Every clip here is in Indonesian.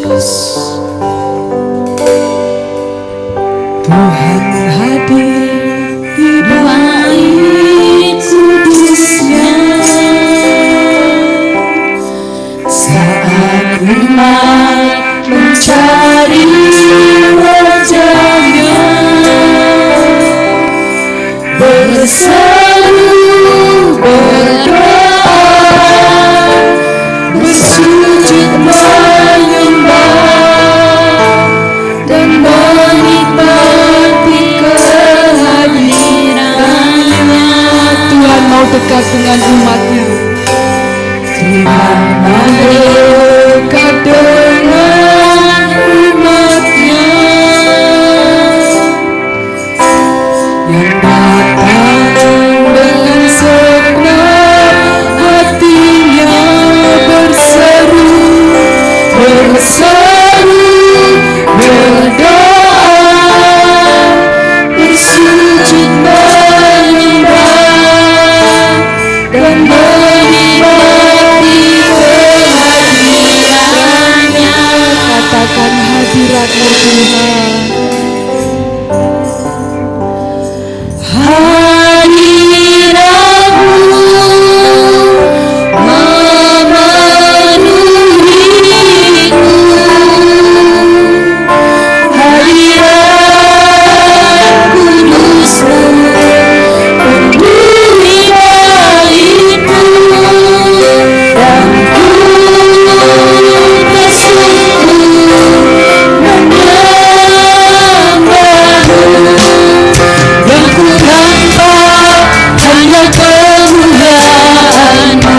Tuhan hadir di bait kudusnya saat umat mencari wajahnya, berseru, berdoa, bersujud menyembah dan menikmati kehadirannya. Tuhan mau dekat dengan umatnya. Tuhan mau dekat dengan umatnya yang datang dengan segenap hatinya, berseru, berdoa, bersujud menyembah dan menikmati kehadirannya. Katakan hadirat-Mu Tuhan. Hadirat-Mu memenuhiku, hadirat kudus-Mu penuhi baitku, dan ku bersyukur menyembah-Mu. Yang ku nampak hanya kemuliaan-Mu.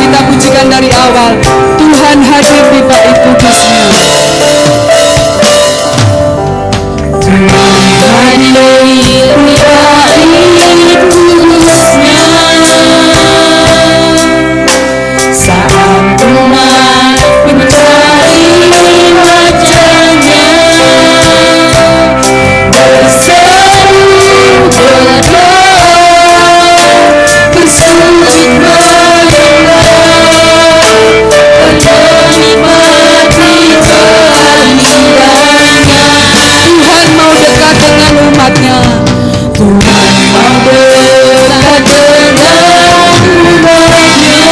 Kita pujikan dari awal. Tuhan hadir di bait kudusnya. Tuhan hadir di bait kudusnya saat umat mencari wajahnya, berseru, berdoa, bersujud menyembah dan menikmati kehadirannya. Tuhan mau dekat dengan umatnya. Tuhan mau dekat dengan umatnya.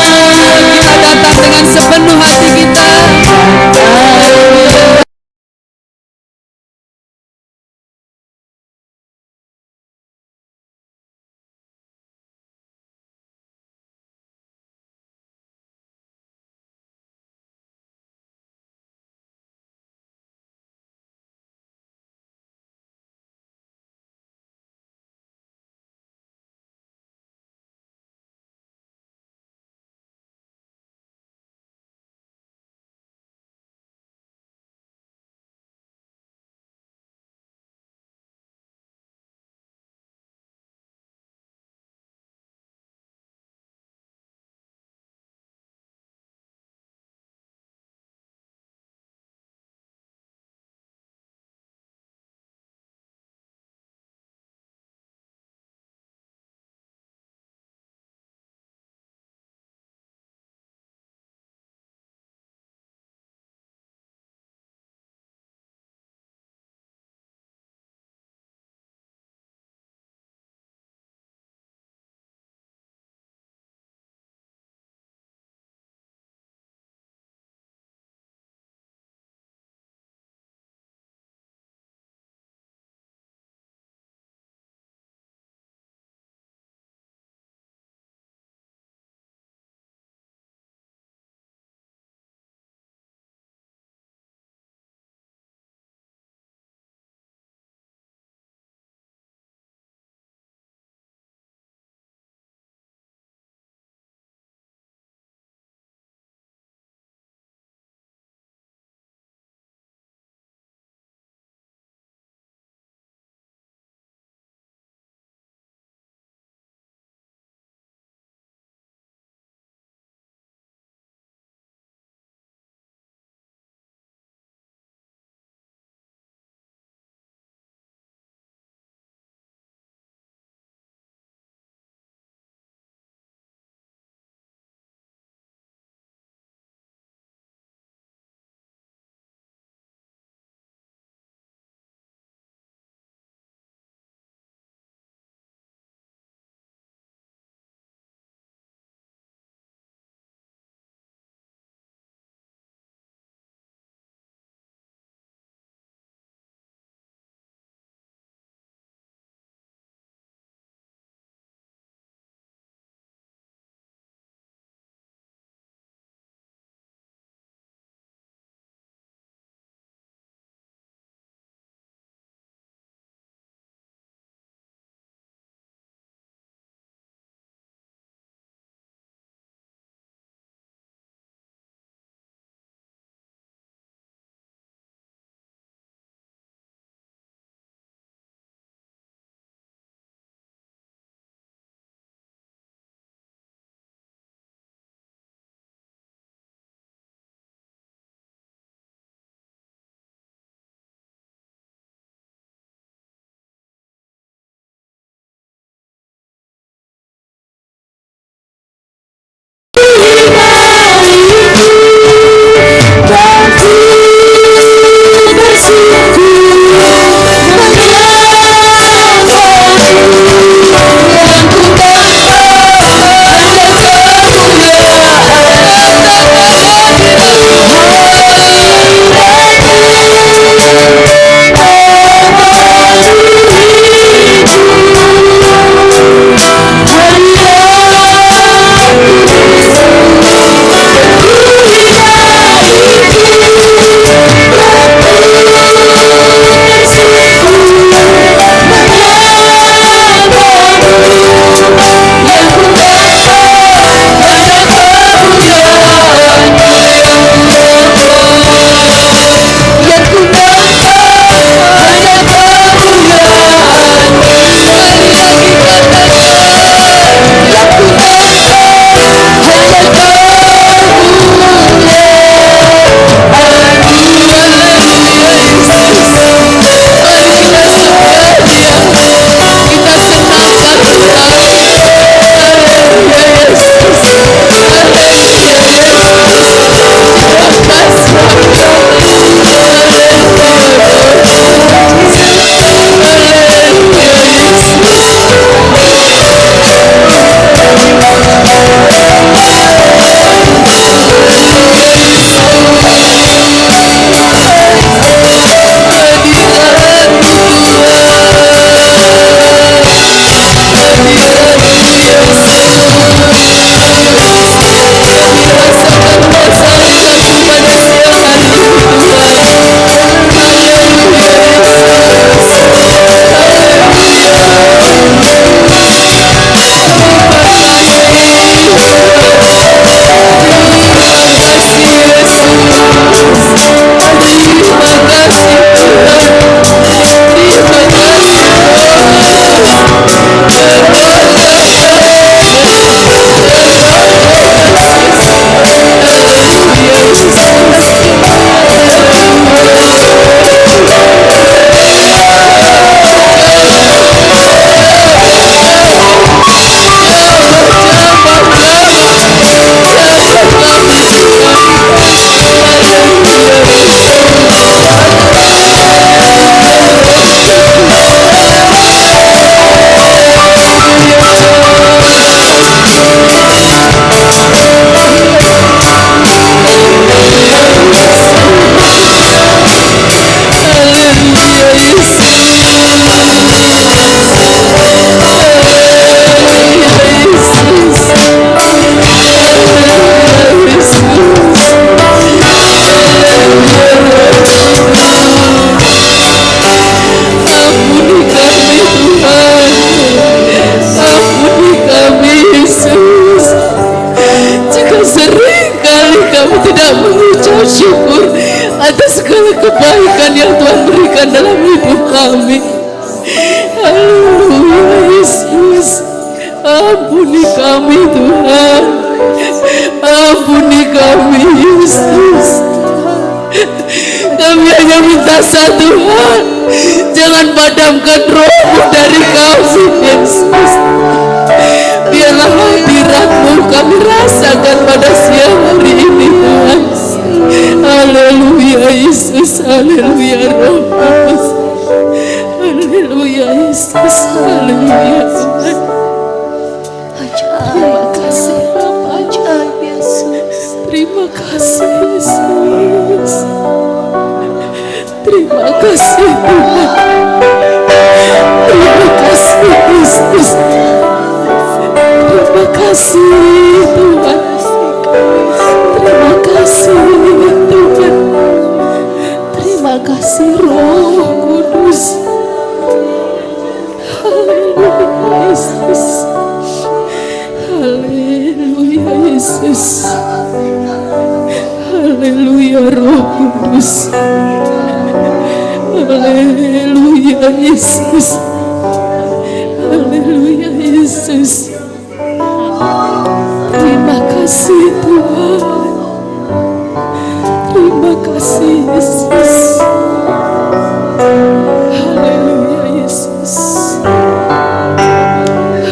Kita datang dengan sepenuh hati kita. mengucap syukur atas segala kebaikan yang Tuhan berikan dalam hidup kami. Haleluya Yesus. Ampuni kami Tuhan. Ampuni kami Yesus. Kami hanya minta satu hal, jangan padamkan roh-Mu dari kami Yesus. Biarlah hadirat-Mu kami rasakan pada siang hari ini Tuhan. Haleluya Yesus. Haleluya Roh Kudus. Haleluya Yesus. Haleluya Tuhan. Terima kasih Bapa, ajaib Yesus. Terima kasih Yesus. Terima kasih Tuhan. Terima kasih Yesus. Terima kasih Tuhan. Terima kasih Tuhan. Terima kasih Roh Kudus. Haleluya Yesus. Haleluya Yesus. Haleluya Roh Kudus. Haleluya Yesus. Haleluya Yesus. Terima kasih Tuhan. Terima kasih Yesus. Haleluya Yesus.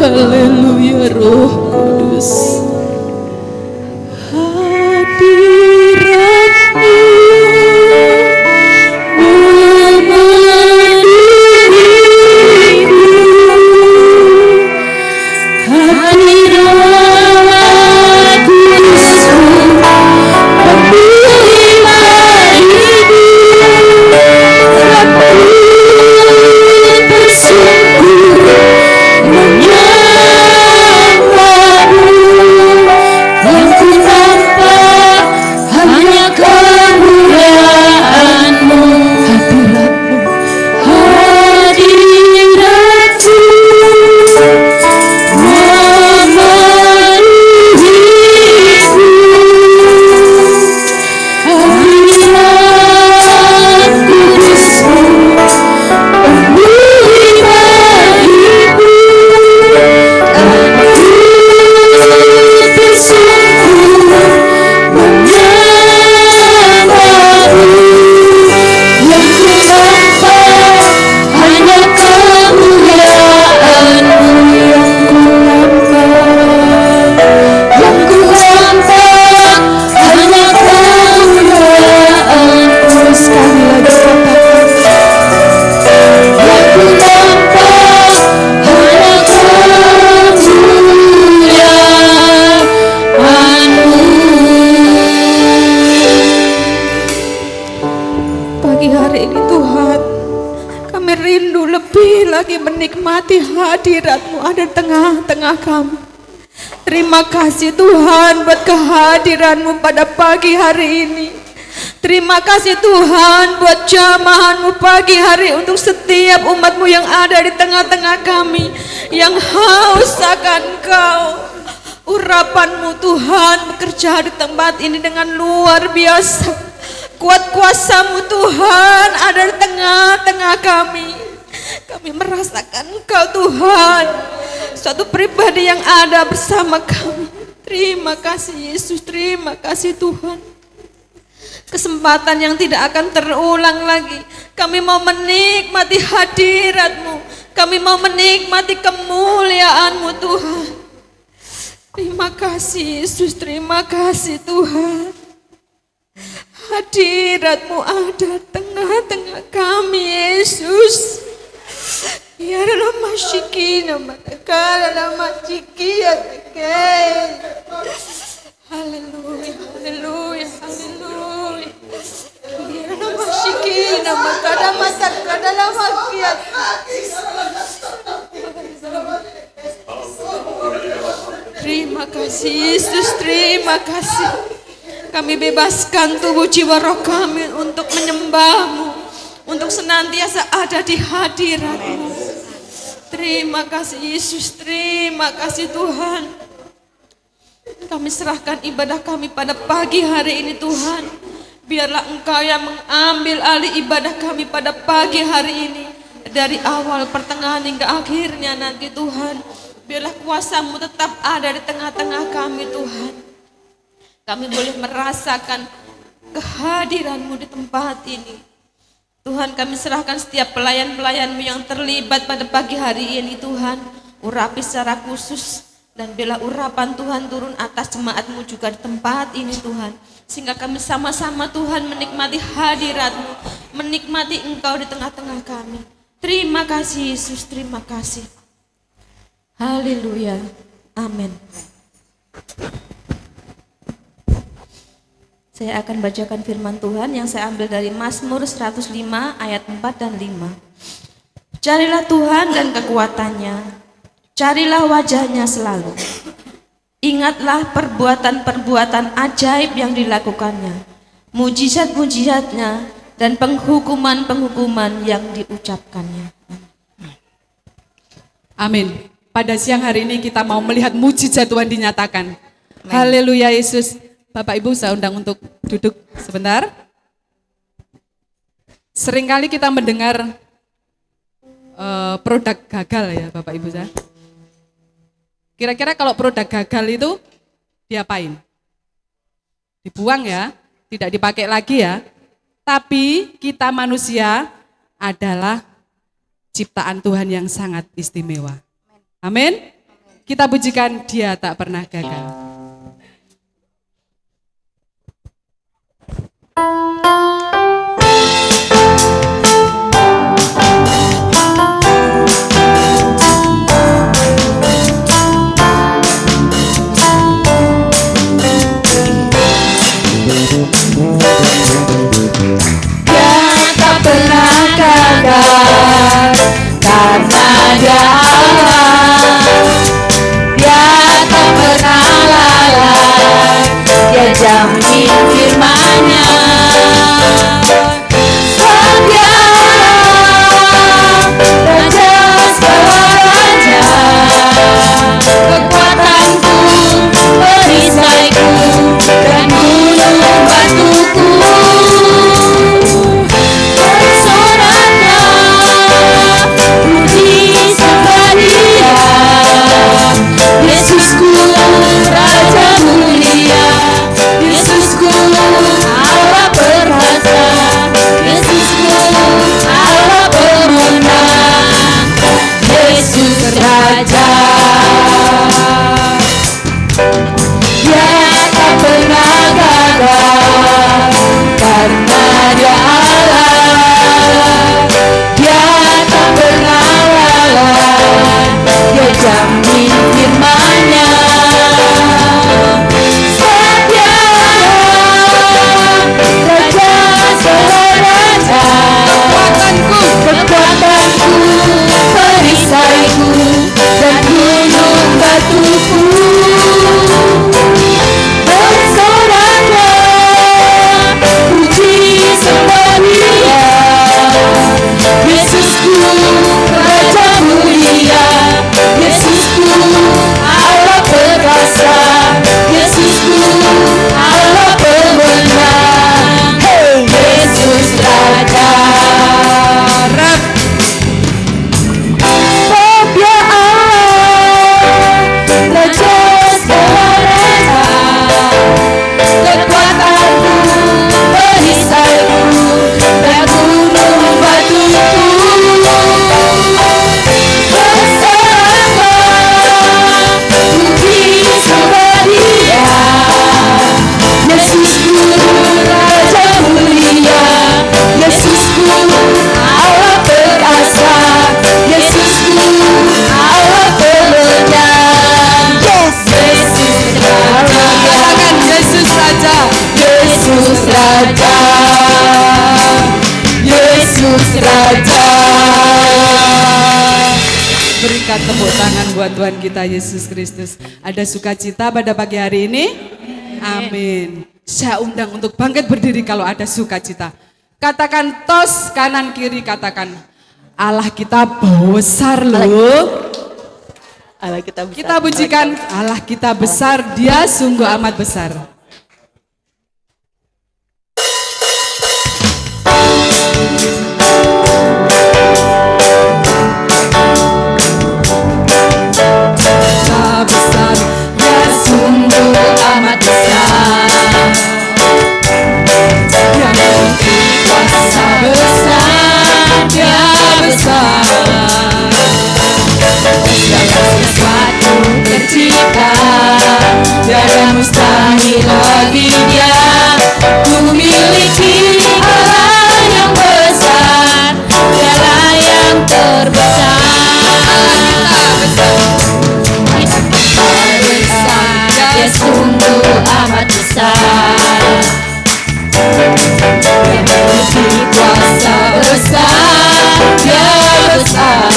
Haleluya Roh Kudus. menikmati hadirat-Mu ada di tengah-tengah kami. Terima kasih Tuhan buat kehadiran-Mu pada pagi hari ini. Terima kasih Tuhan buat jamahan-Mu pagi hari untuk setiap umat-Mu yang ada di tengah-tengah kami, yang haus akan Engkau. Urapan-Mu Tuhan bekerja di tempat ini dengan luar biasa. Kuat kuasa-Mu Tuhan ada di tengah-tengah kami. Kami merasakan Engkau Tuhan, suatu pribadi yang ada bersama kami. Terima kasih Yesus, terima kasih Tuhan. Kesempatan yang tidak akan terulang lagi. Kami mau menikmati hadirat-Mu, kami mau menikmati kemuliaan-Mu Tuhan. Terima kasih Yesus, terima kasih Tuhan. Hadirat-Mu ada tengah-tengah kami Yesus. Ya dalam masyiki nama Tekala dalam masyiki ya Tekala. Haleluya, haleluya, haleluya. Ya dalam masyiki nama kada masak kada dalam makiat. Terima kasih Yesus, terima kasih. Kami bebaskan tubuh jiwa roh kami untuk menyembah-Mu, untuk senantiasa ada di hadirat-Mu. Terima kasih Yesus, terima kasih Tuhan. Kami serahkan ibadah kami pada pagi hari ini Tuhan. Biarlah Engkau yang mengambil alih ibadah kami pada pagi hari ini. Dari awal, pertengahan hingga akhirnya nanti Tuhan. Biarlah kuasa-Mu tetap ada di tengah-tengah kami Tuhan. Kami boleh merasakan kehadiran-Mu di tempat ini. Tuhan, kami serahkan setiap pelayan-pelayan-Mu yang terlibat pada pagi hari ini Tuhan. Urapi secara khusus. Dan bila urapan Tuhan turun atas jemaat-Mu juga di tempat ini Tuhan. Sehingga kami sama-sama Tuhan menikmati hadirat-Mu. Menikmati Engkau di tengah-tengah kami. Terima kasih Yesus, terima kasih. Haleluya, amin. Saya akan bacakan firman Tuhan yang saya ambil dari Mazmur 105 ayat 4 dan 5. Carilah Tuhan dan kekuatannya, carilah wajahnya selalu. Ingatlah perbuatan-perbuatan ajaib yang dilakukannya, mujizat-mujizatnya dan penghukuman-penghukuman yang diucapkannya. Amin. Pada siang hari ini kita mau melihat mujizat Tuhan dinyatakan. Haleluya Yesus. Bapak Ibu saya undang untuk duduk sebentar. Seringkali kita mendengar produk gagal ya Bapak Ibu saya. Kira-kira kalau produk gagal itu diapain? Dibuang ya, tidak dipakai lagi ya. Tapi kita manusia adalah ciptaan Tuhan yang sangat istimewa. Amin. Kita pujikan Dia tak pernah gagal. Jamin firman-Nya, setia Raja segala raja, kekuatanku, perisaiku, dan gunung batuku. Bersoraklah puji sembah Dia, Yesusku Raja mulia. Yesusku Allah perkasa, Yesusku Allah pemenang, Yesus Raja. Dia tak pernah gagal karena Dia Allah. Dia tak pernah lalai, Dia jamin firman-Nya. Kekuatanku, perisaiku, dan gunung batuku. Bersoraklah puji sembah Dia, Yesusku Raja mulia, Yesusku Allah perkasa, Yesusku Allah pemenang, Yesus Raja. Berikan tepuk tangan buat Tuhan kita Yesus Kristus. Ada sukacita pada pagi hari ini? Amin. Saya undang untuk bangkit berdiri kalau ada sukacita. Katakan tos kanan kiri, katakan Allah kita besar loh. Allah kita besar. Kita pujikan Allah kita besar, Dia sungguh amat besar. Dia besar, Dia sungguh amat besar. Dia memiliki kuasa besar, Dia besar. Segala sesuatu tercipta, tiada mustahil bagi Dia. Ku miliki Allah yang besar, Dialah yang terbesar. Dia sungguh amat besar. Dia memiliki kuasa besar, Dia besar.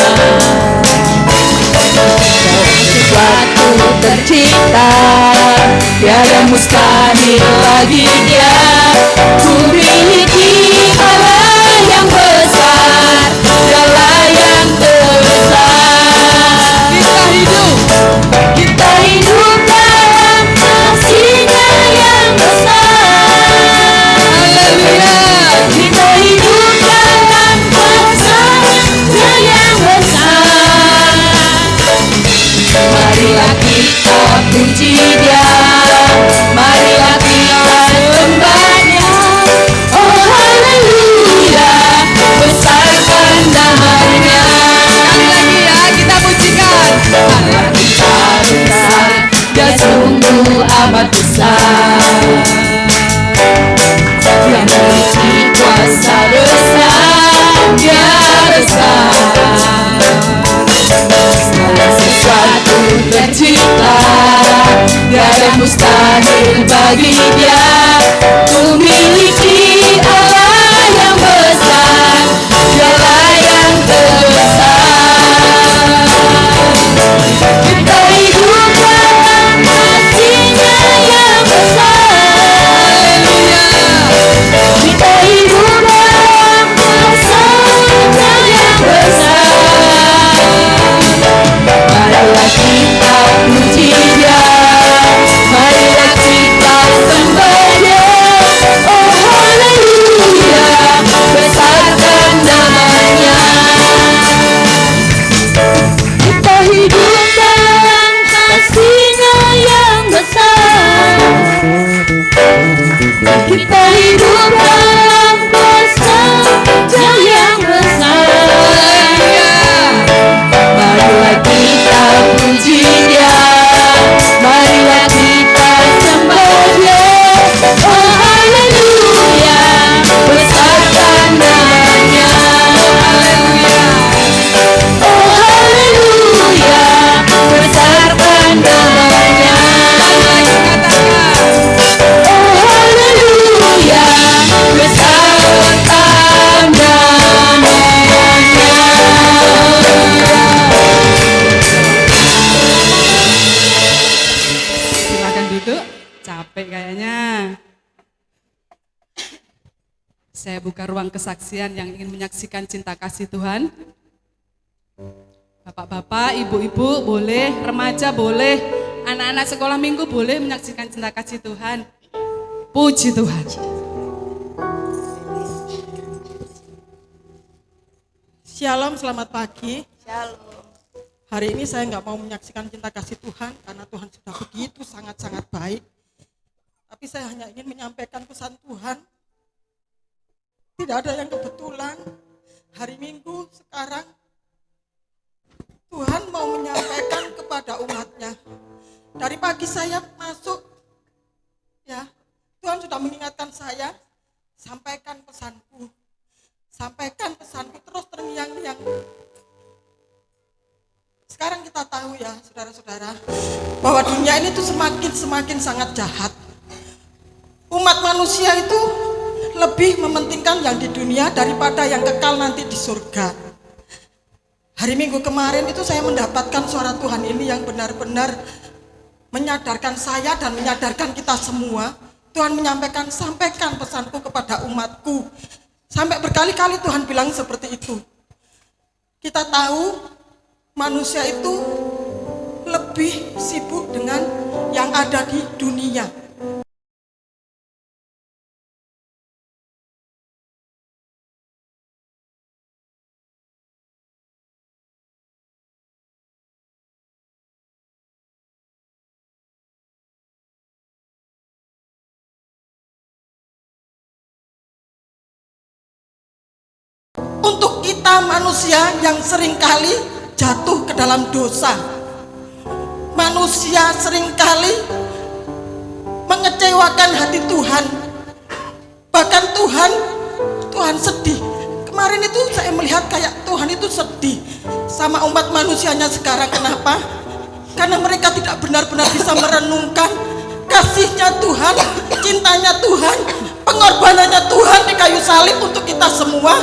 Sesuatu tercipta, tiada mustahil bagi Dia. Ku miliki Allah yang besar, Dialah yang terbesar. Kita hidup dalam kasih-Nya yang besar. Haleluya. Kita hidup dalam kuasa-Nya yang besar. Marilah kita puji Dia, marilah kita sembah Dia. Oh haleluya, besarkan nama-Nya. Sekali lagi ya, kita pujikan. Allah kita besar, Dia sungguh amat besar. Dia memiliki kuasa besar, Dia besar. Segala sesuatu tercipta, tiada mustahil bagi Dia. Ku miliki Allah yang besar, Dialah yang terbesar. Kita hidup dalam kasih-Nya yang besar. Kita hidup dalam kuasa-Nya yang besar. Marilah kita puji Dia, marilah kita sembah Dia. Oh haleluya, besarkan nama-Nya. Kita hidup dalam kasih-Nya yang besar. Kita hidup dalam kuasa-Nya yang besar. Marilah kita puji Dia, marilah kita sembah Dia. Oh haleluya, besarkan nama-Nya. Oh haleluya, besarkan nama-Nya. Oh haleluya, besarkan nama-Nya. Silakan duduk, capek kayaknya. Saya buka ruang kesaksian yang ingin menyaksikan cinta kasih Tuhan. Bapak-bapak, ibu-ibu boleh, remaja boleh, anak-anak sekolah minggu boleh menyaksikan cinta kasih Tuhan. Puji Tuhan. Shalom, selamat pagi. Shalom. Hari ini saya nggak mau menyaksikan cinta kasih Tuhan karena Tuhan sudah begitu sangat-sangat baik. Tapi saya hanya ingin menyampaikan pesan Tuhan. Tidak ada yang kebetulan. Hari Minggu sekarang Tuhan mau menyampaikan kepada umatnya. Dari pagi saya masuk, ya Tuhan sudah mengingatkan saya, sampaikan pesanku. Sampaikan pesanku terus terngiang-ngiang. Sekarang kita tahu ya saudara-saudara, bahwa dunia ini tuh semakin sangat jahat. Umat manusia itu lebih mementingkan yang di dunia daripada yang kekal nanti di surga. Hari Minggu kemarin itu saya mendapatkan suara Tuhan ini yang benar-benar menyadarkan saya dan menyadarkan kita semua. Tuhan menyampaikan, sampaikan pesanku kepada umatku. Sampai berkali-kali Tuhan bilang seperti itu. Kita tahu manusia itu lebih sibuk dengan yang ada di dunia. Untuk kita manusia yang seringkali jatuh ke dalam dosa, manusia seringkali mengecewakan hati Tuhan. Bahkan Tuhan sedih. Kemarin itu saya melihat kayak Tuhan itu sedih sama umat manusianya sekarang. Kenapa? Karena mereka tidak benar-benar bisa merenungkan kasihnya Tuhan, cintanya Tuhan, pengorbanannya Tuhan di kayu salib untuk kita semua,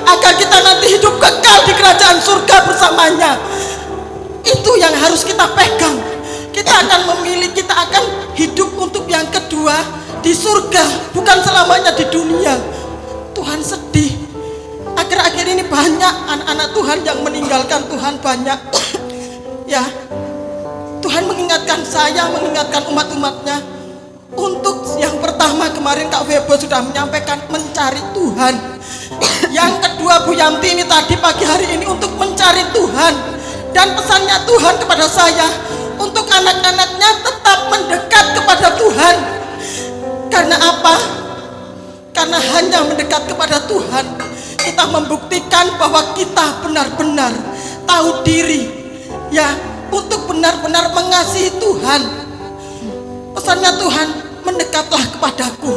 agar kita nanti hidup kekal di kerajaan surga bersamanya. Itu yang harus kita pegang. Kita akan memilih, kita akan hidup untuk yang kedua di surga, bukan selamanya di dunia. Tuhan sedih. Akhir-akhir ini banyak anak-anak Tuhan yang meninggalkan Tuhan, banyak. Ya, Tuhan mengingatkan saya, mengingatkan umat-umatnya. Untuk yang pertama kemarin Kak Febo sudah menyampaikan mencari Tuhan. Yang kedua Bu Yanti ini tadi pagi hari ini untuk mencari Tuhan. Dan pesannya Tuhan kepada saya untuk anak-anaknya tetap mendekat kepada Tuhan. Karena apa? Karena hanya mendekat kepada Tuhan kita membuktikan bahwa kita benar-benar tahu diri, ya, untuk benar-benar mengasihi Tuhan. Pesannya Tuhan, mendekatlah kepadaku.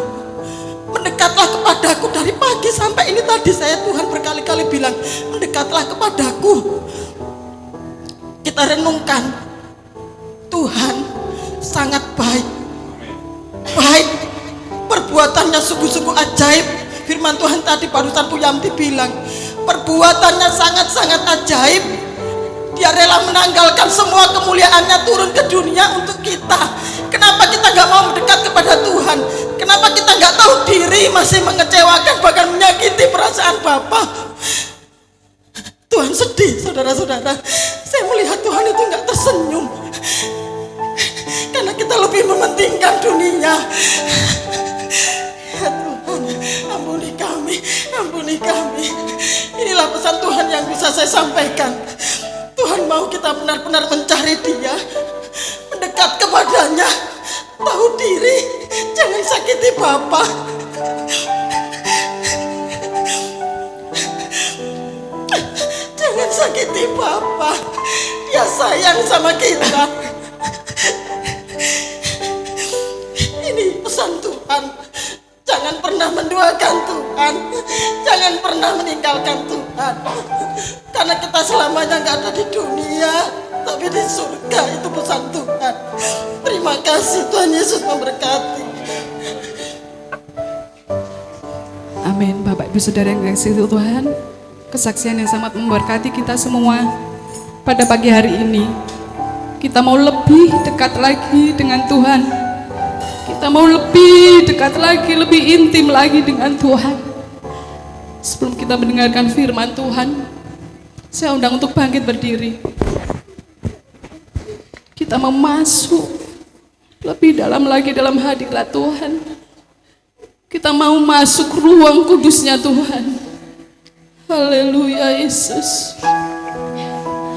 Mendekatlah kepadaku. Dari pagi sampai ini tadi saya Tuhan berkali-kali bilang, mendekatlah kepadaku. Kita renungkan, Tuhan sangat baik. Baik, perbuatannya sungguh-sungguh ajaib. Firman Tuhan tadi barusan Bu Yanti bilang, perbuatannya sangat-sangat ajaib. Dia rela menanggalkan semua kemuliaannya turun ke dunia untuk kita. Kenapa kita nggak mau mendekat kepada Tuhan? Kenapa kita nggak tahu diri, masih mengecewakan, bahkan menyakiti perasaan Bapa? Tuhan sedih, saudara-saudara. Saya melihat Tuhan itu nggak tersenyum karena kita lebih mementingkan dunia. Ya Tuhan, ampuni kami, ampuni kami. Inilah pesan Tuhan yang bisa saya sampaikan. Tuhan mau kita benar-benar mencari Dia, mendekat kepadanya, tahu diri, jangan sakiti Bapa. Jangan sakiti Bapa. Dia sayang sama kita. Ini pesan Tuhan. Jangan pernah menduakan Tuhan, jangan pernah meninggalkan Tuhan. Karena kita selamanya nggak ada di dunia, tapi di surga. Itu pesan Tuhan. Terima kasih, Tuhan Yesus memberkati. Amin. Bapak Ibu Saudara yang dikasihi Tuhan, kesaksian yang sangat memberkati kita semua pada pagi hari ini. Kita mau lebih dekat lagi dengan Tuhan. Kita mau lebih dekat lagi, lebih intim lagi dengan Tuhan. Sebelum kita mendengarkan firman Tuhan, saya undang untuk bangkit berdiri. Kita mau masuk lebih dalam lagi dalam hadirat Tuhan. Kita mau masuk ruang kudusnya Tuhan. Haleluya Yesus.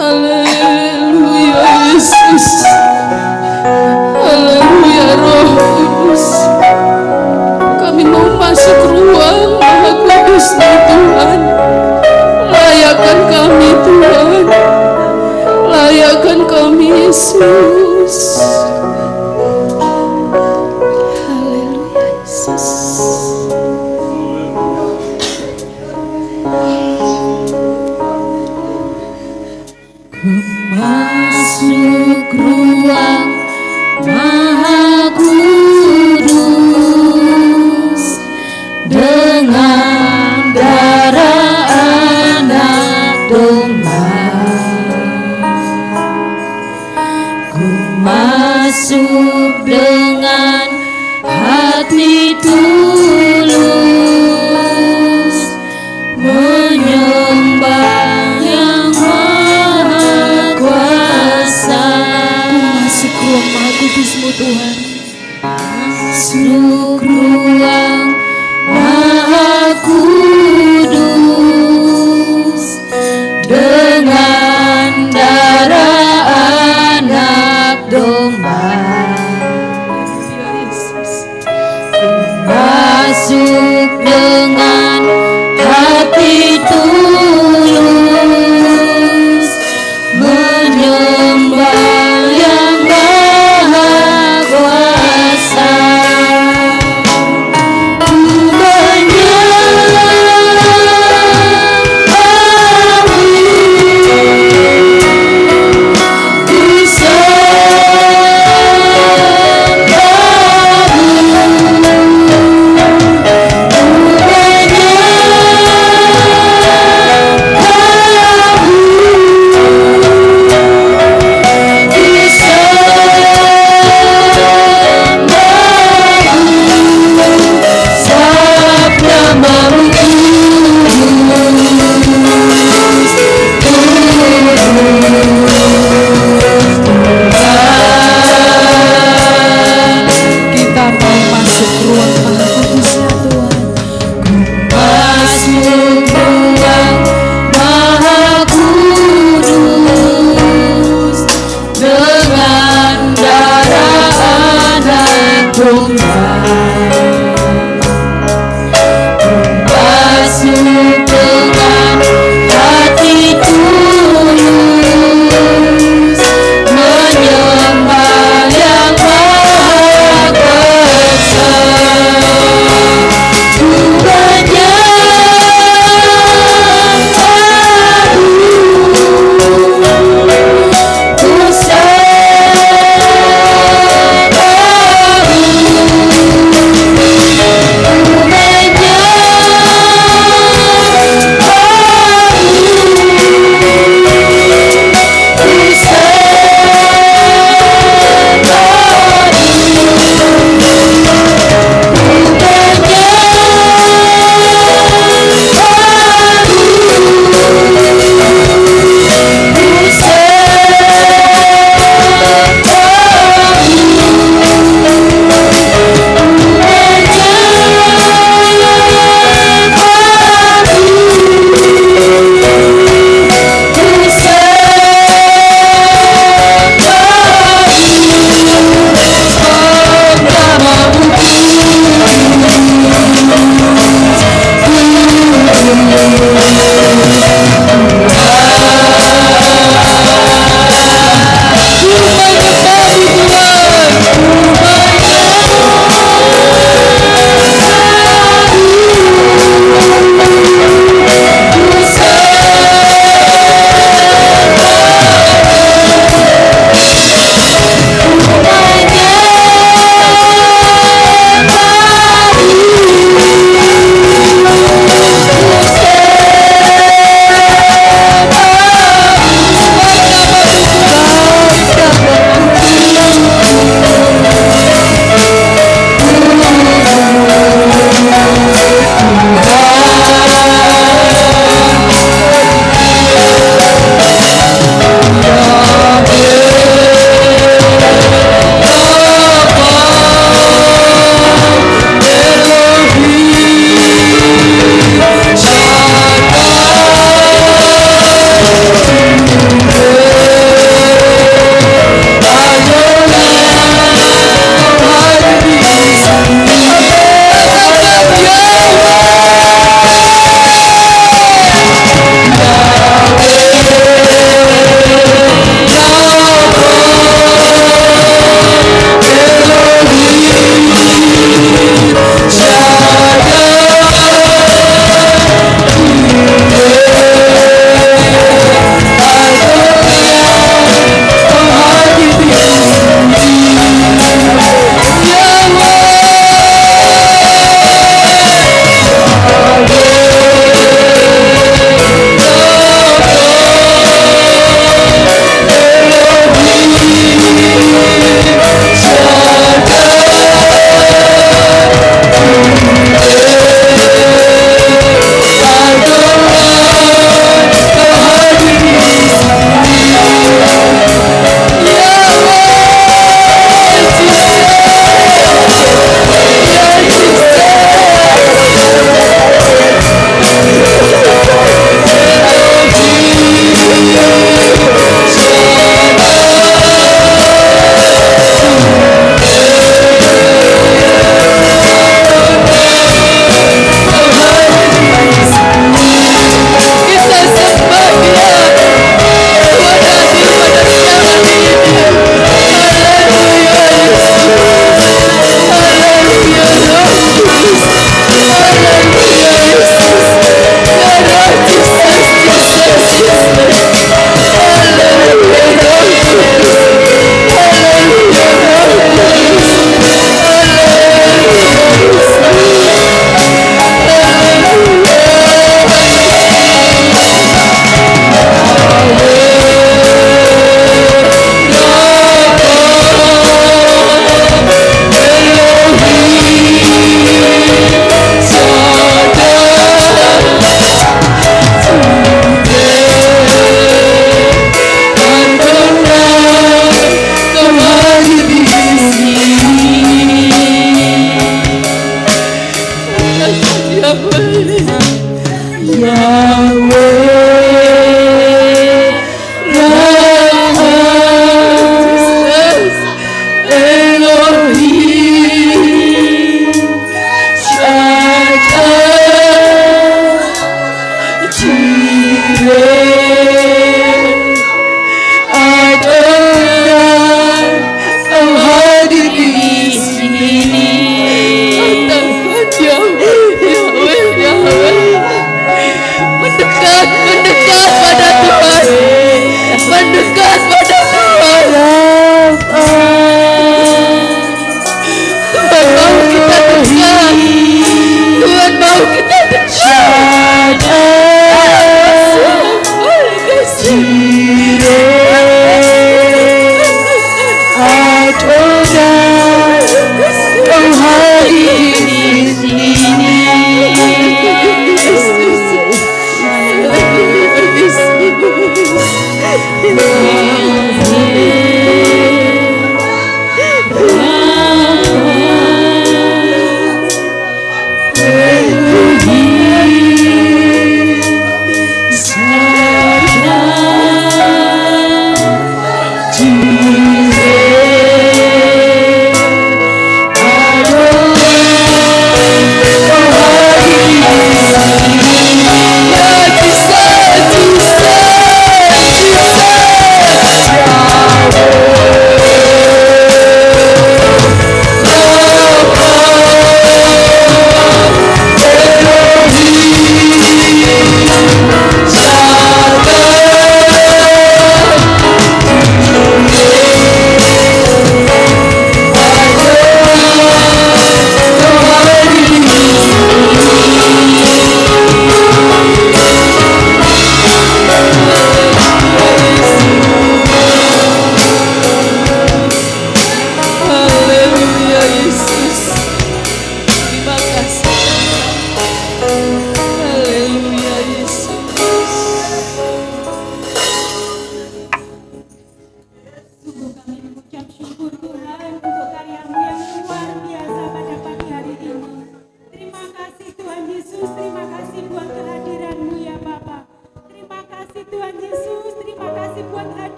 Haleluya Yesus. Haleluya Roh Kudus. Kami mau masuk ruang Maha Kudusnya Tuhan. Layakkan kami Tuhan. Layakkan kami Yesus. Haleluya Yesus. Masuk ruang Maha Kudus dengan darah anak domba. Ku masuk dengan hati tulus menyembah yang Maha Kuasa.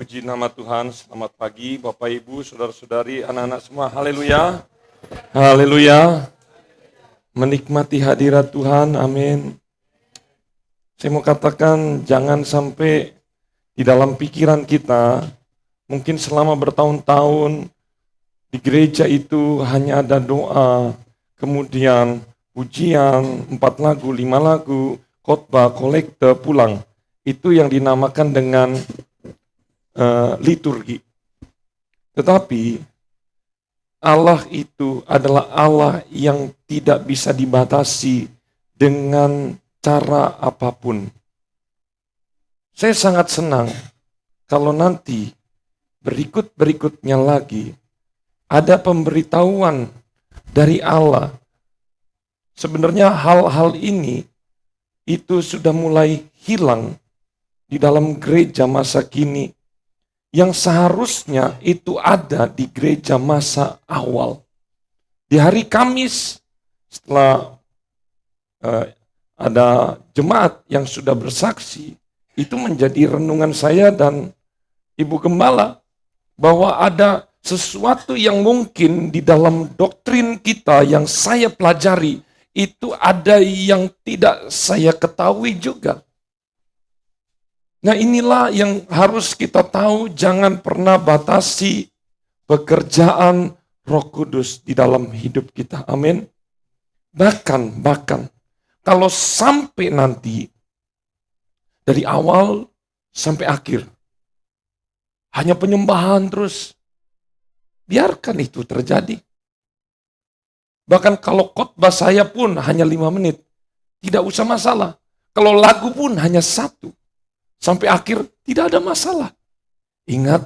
Puji nama Tuhan, selamat pagi Bapak Ibu, Saudara-saudari, anak-anak semua, haleluya. Haleluya. Menikmati hadirat Tuhan, amin. Saya mau katakan jangan sampai di dalam pikiran kita, mungkin selama bertahun-tahun di gereja itu hanya ada doa, kemudian pujian, 4 lagu, 5 lagu, khotbah, kolekte, pulang. Itu yang dinamakan dengan liturgi. Tetapi Allah itu adalah Allah yang tidak bisa dibatasi dengan cara apapun. Saya sangat senang kalau nanti berikut-berikutnya lagi ada pemberitahuan dari Allah. Sebenarnya hal-hal ini itu sudah mulai hilang di dalam gereja masa kini. yang seharusnya itu ada di gereja masa awal. Di hari Kamis, setelah ada jemaat yang sudah bersaksi, itu menjadi renungan saya dan Ibu Gembala, bahwa ada sesuatu yang mungkin di dalam doktrin kita yang saya pelajari, itu ada yang tidak saya ketahui juga. Nah, inilah yang harus kita tahu, jangan pernah batasi pekerjaan Roh Kudus di dalam hidup kita. Amin. Bahkan kalau sampai nanti dari awal sampai akhir hanya penyembahan terus, biarkan itu terjadi. Bahkan kalau khotbah saya pun hanya 5 menit, tidak usah masalah. Kalau lagu pun hanya 1, sampai akhir tidak ada masalah. Ingat,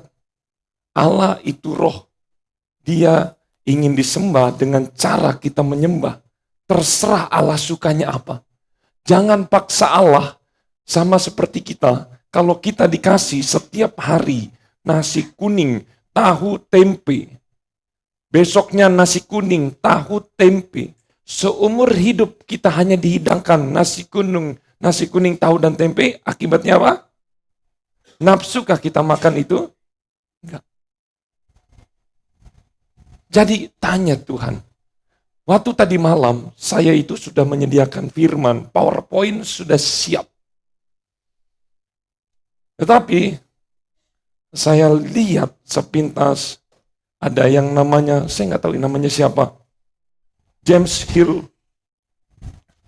Allah itu roh. Dia ingin disembah dengan cara kita menyembah. Terserah Allah sukanya apa. Jangan paksa Allah sama seperti kita. Kalau kita dikasih setiap hari nasi kuning, tahu, tempe. Besoknya nasi kuning, tahu, tempe. Seumur hidup kita hanya dihidangkan nasi kuning, tahu, dan tempe. Akibatnya apa? Nafsukah kita makan itu? Enggak. Jadi tanya Tuhan. Waktu tadi malam saya itu sudah menyediakan firman, PowerPoint sudah siap. Tetapi saya lihat sepintas ada yang namanya, saya nggak tahu namanya siapa, James Hill.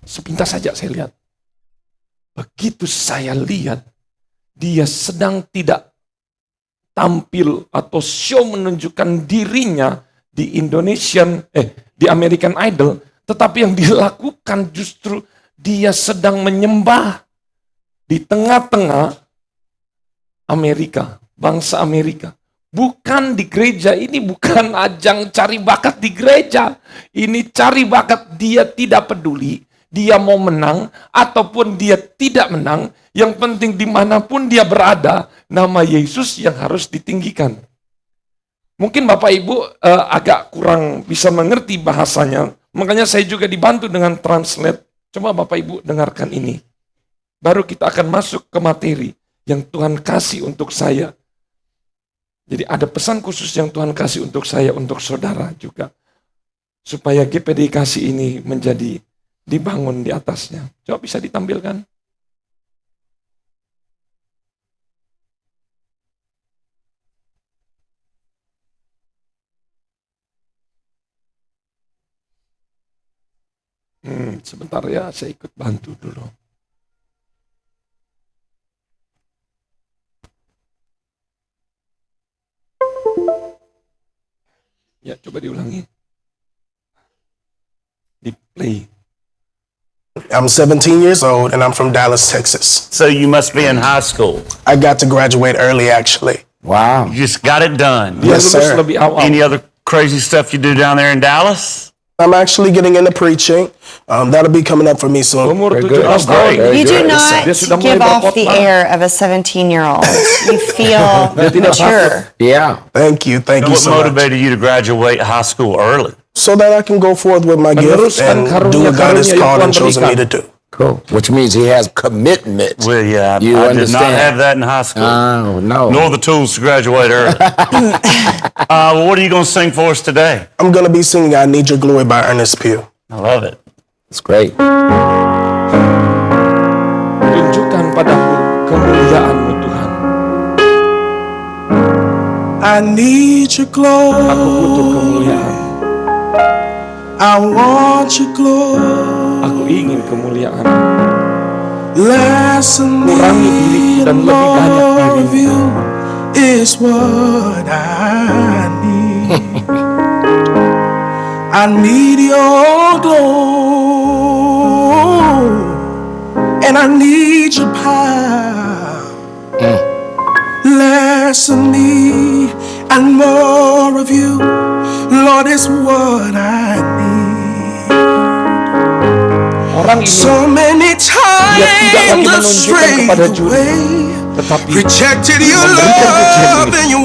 Sepintas saja saya lihat. Begitu saya lihat, dia sedang tidak tampil atau show menunjukkan dirinya di di American Idol, tetapi yang dilakukan justru dia sedang menyembah di tengah-tengah Amerika, bangsa Amerika. Bukan di gereja, ini bukan ajang cari bakat di gereja. Ini cari bakat, dia tidak peduli. Dia mau menang ataupun dia tidak menang. Yang penting dimanapun dia berada, nama Yesus yang harus ditinggikan. Mungkin Bapak Ibu agak kurang bisa mengerti bahasanya. Makanya saya juga dibantu dengan translate. Coba Bapak Ibu dengarkan ini. Baru kita akan masuk ke materi yang Tuhan kasih untuk saya. Jadi ada pesan khusus yang Tuhan kasih untuk saya, untuk saudara juga. Supaya GPDKasi ini menjadi dibangun di atasnya. Coba bisa ditampilkan. Sebentar ya, saya ikut bantu dulu. Ya, coba diulangi. Di play. I'm 17 years old and I'm from Dallas, Texas. So you must be in high school. I got to graduate early, actually. Wow. You just got it done. Dia Yes, lulus sir. lebih awal. Any other crazy stuff you do down there in Dallas? I'm actually getting into preaching. That'll be coming up for me soon. Umur Very good. 17 Oh, tahun. great. You do Dia not sudah mulai give off the berkhotbah. air of a 17-year-old. You feel tidak mature. Yeah. Thank you And what so much. motivated you to graduate high school early? So that I can go forth with my gift Meneruskan and do what God has karunia-karunia called yang and Tuhan chosen me to berikan. do. Cool. Which means he has commitment. Well, yeah, You I did not understand. have that in high school. Oh, no. Nor the tools to graduate early. Well, what are you going to sing for us today? I'm going to be singing I Need Your Glory by Ernest Pugh. I love it. It's great. Tunjukkan padaku kemuliaan-Mu Tuhan. I need your glory. Aku butuh kemuliaan. I want your glory. Aku ingin kemuliaan. Less of Kurangi me diriku dan and lebih banyak more of dirimu. you is what I need. I need your glory and I need your power. Less of me and more of you, Lord, is what I need. Orang ini So many dia tidak lagi times I menunjukkan strayed kepada juri, away, tetapi rejected your memberikan pujian love ini. and your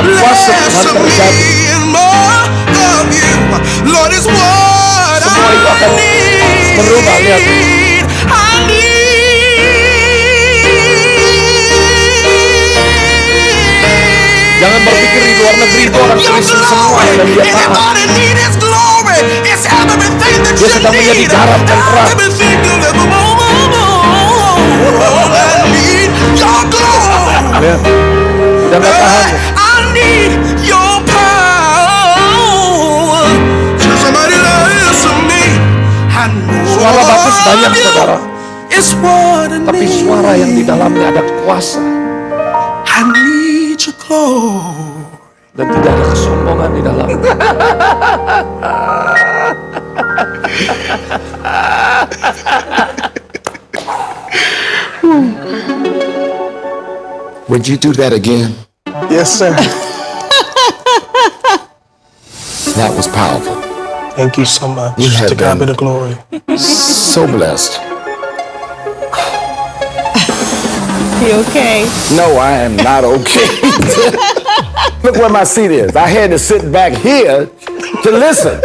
ada kuasa less Tuhan of terjadi. me and more of you. Lord, is what Semua itu akan berubah, lihat. I need. Jangan berpikir di luar negeri itu orang Kristen semua dan dia taat. Everybody need His glory. It's everything that Dia you sedang menjadi need. garam dan terang. Everything you'll ever want. I need your glory. Lihat, udah gak tahan. I need your power. Can somebody listen to me? I know Suara bagus banyak, saudara. it's what I Tapi need. suara yang di dalamnya ada kuasa I need your glory. dan tidak ada kesombongan di dalamnya. Would you do that again? Yes, sir. That was powerful. Thank you so much. You have To God be been- the glory. So blessed. You okay? No, I am not okay. Look where my seat is. I had to sit back here to listen.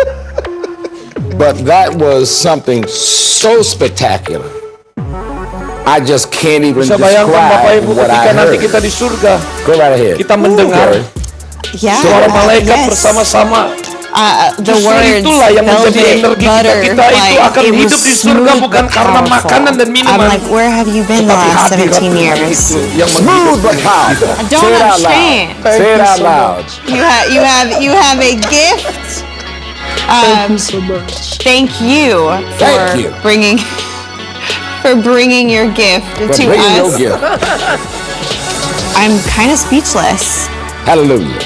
But that was something so spectacular. I just can't even Bisa bayangkan Bapak describe Ibu what I ketika nanti heard. kita di surga, Go right ahead. kita mendengar Yeah. suara malaikat yes. bersama-sama. The Justru words itulah yang menjadi velvet energi butter, kita itu like, akan it was hidup di surga smooth bukan but karena powerful. makanan dan I'm minuman, like, where have you been the tetapi last hadirat 17 Tuhan years? itu yang Smooth menghidupkan but powerful. kita. I don't Say it out understand. loud. Say it out loud. You have a gift. Thank you so much. Thank you for Thank you. bringing your gift But to bring your us. gift. I'm kind of speechless. Hallelujah.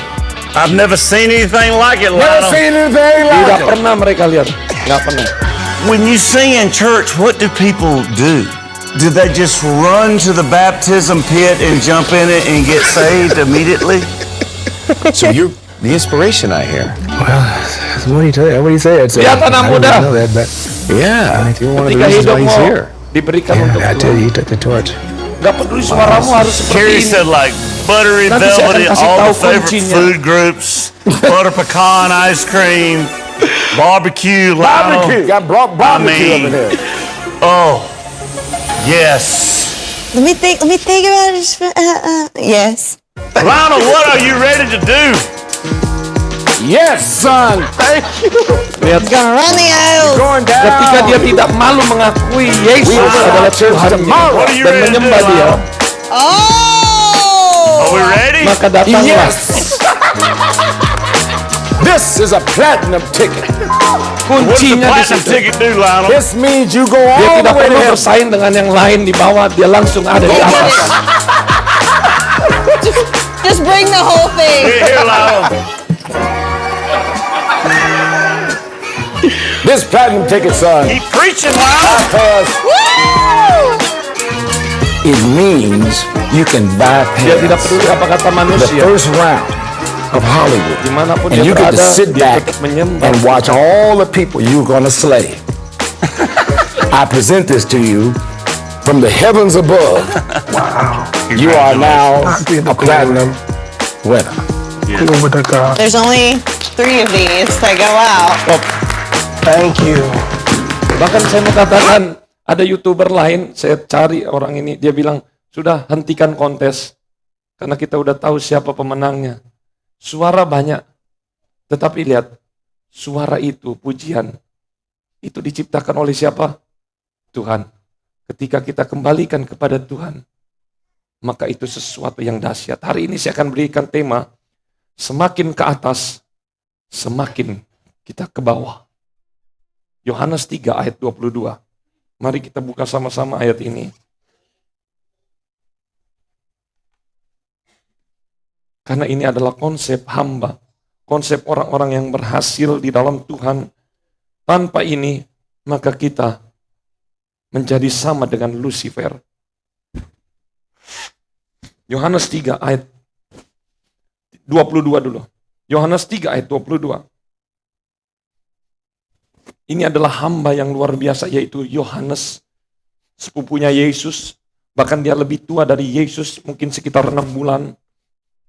I've never seen anything like it, Never Lionel. seen anything Tidak like it. pernah mereka lihat, nggak pernah. When you sing in church, what do people do? Do they just run to the baptism pit and jump in it and get saved immediately? So you're the inspiration I hear. Well, what do you say? Lihat anak muda, Yeah. ketika hidupmu diberikan untuk Tuhan. He took the torch. Gak peduli suaramu harus seperti Carrie ini. said like buttery, Nanti saya akan velvety, kasih all tahu the favorite kuncinya. food groups, butter pecan ice cream, barbecue, Lionel. Barbecue. Got brought barbecue I mean- over there. Oh, yes. Let me think about it. Yes. Lionel, what are you ready to do? Yes, son. Thank you. Lihat, Gonna run the aisle. Going down. ketika dia tidak malu mengakui Yesus adalah Tuhannya What are you dan ready to do, menyembah Dia, Lionel? Oh! Are we ready? maka datanglah. Yes. This is a platinum ticket. What's the Kuncinya di platinum situ. ticket do, Lionel? This means you go Dia all the tidak way to perlu heaven. bersaing dengan yang lain di bawah, dia langsung ada di atas. Just bring the whole thing. Here, Lionel. This platinum ticket, son. Keep preaching, Lionel. Bypass. It means you can Dia tidak bypass peduli apa kata the manusia. first round of Hollywood. Dimanapun And dia you get to berada, sit dia back tetap menyembah. and watch all the people you're going to slay. I present this to you from the heavens above. You are now a platinum winner. Glory to God. There's only 3 of these that go out. Thank you. Bahkan saya mau katakan, ada YouTuber lain, saya cari orang ini, dia bilang, sudah hentikan kontes, karena kita udah tahu siapa pemenangnya. Suara banyak, tetapi lihat, suara itu, pujian, itu diciptakan oleh siapa? Tuhan. Ketika kita kembalikan kepada Tuhan, maka itu sesuatu yang dahsyat. Hari ini saya akan berikan tema, semakin ke atas, semakin kita ke bawah. Yohanes 3 ayat 22. Mari kita buka sama-sama ayat ini. Karena ini adalah konsep hamba. Konsep orang-orang yang berhasil di dalam Tuhan. Tanpa ini, maka kita menjadi sama dengan Lucifer. Yohanes 3 ayat 22 dulu. Yohanes 3 ayat 22. Ini adalah hamba yang luar biasa, yaitu Yohanes, sepupunya Yesus. Bahkan dia lebih tua dari Yesus, mungkin sekitar 6 bulan.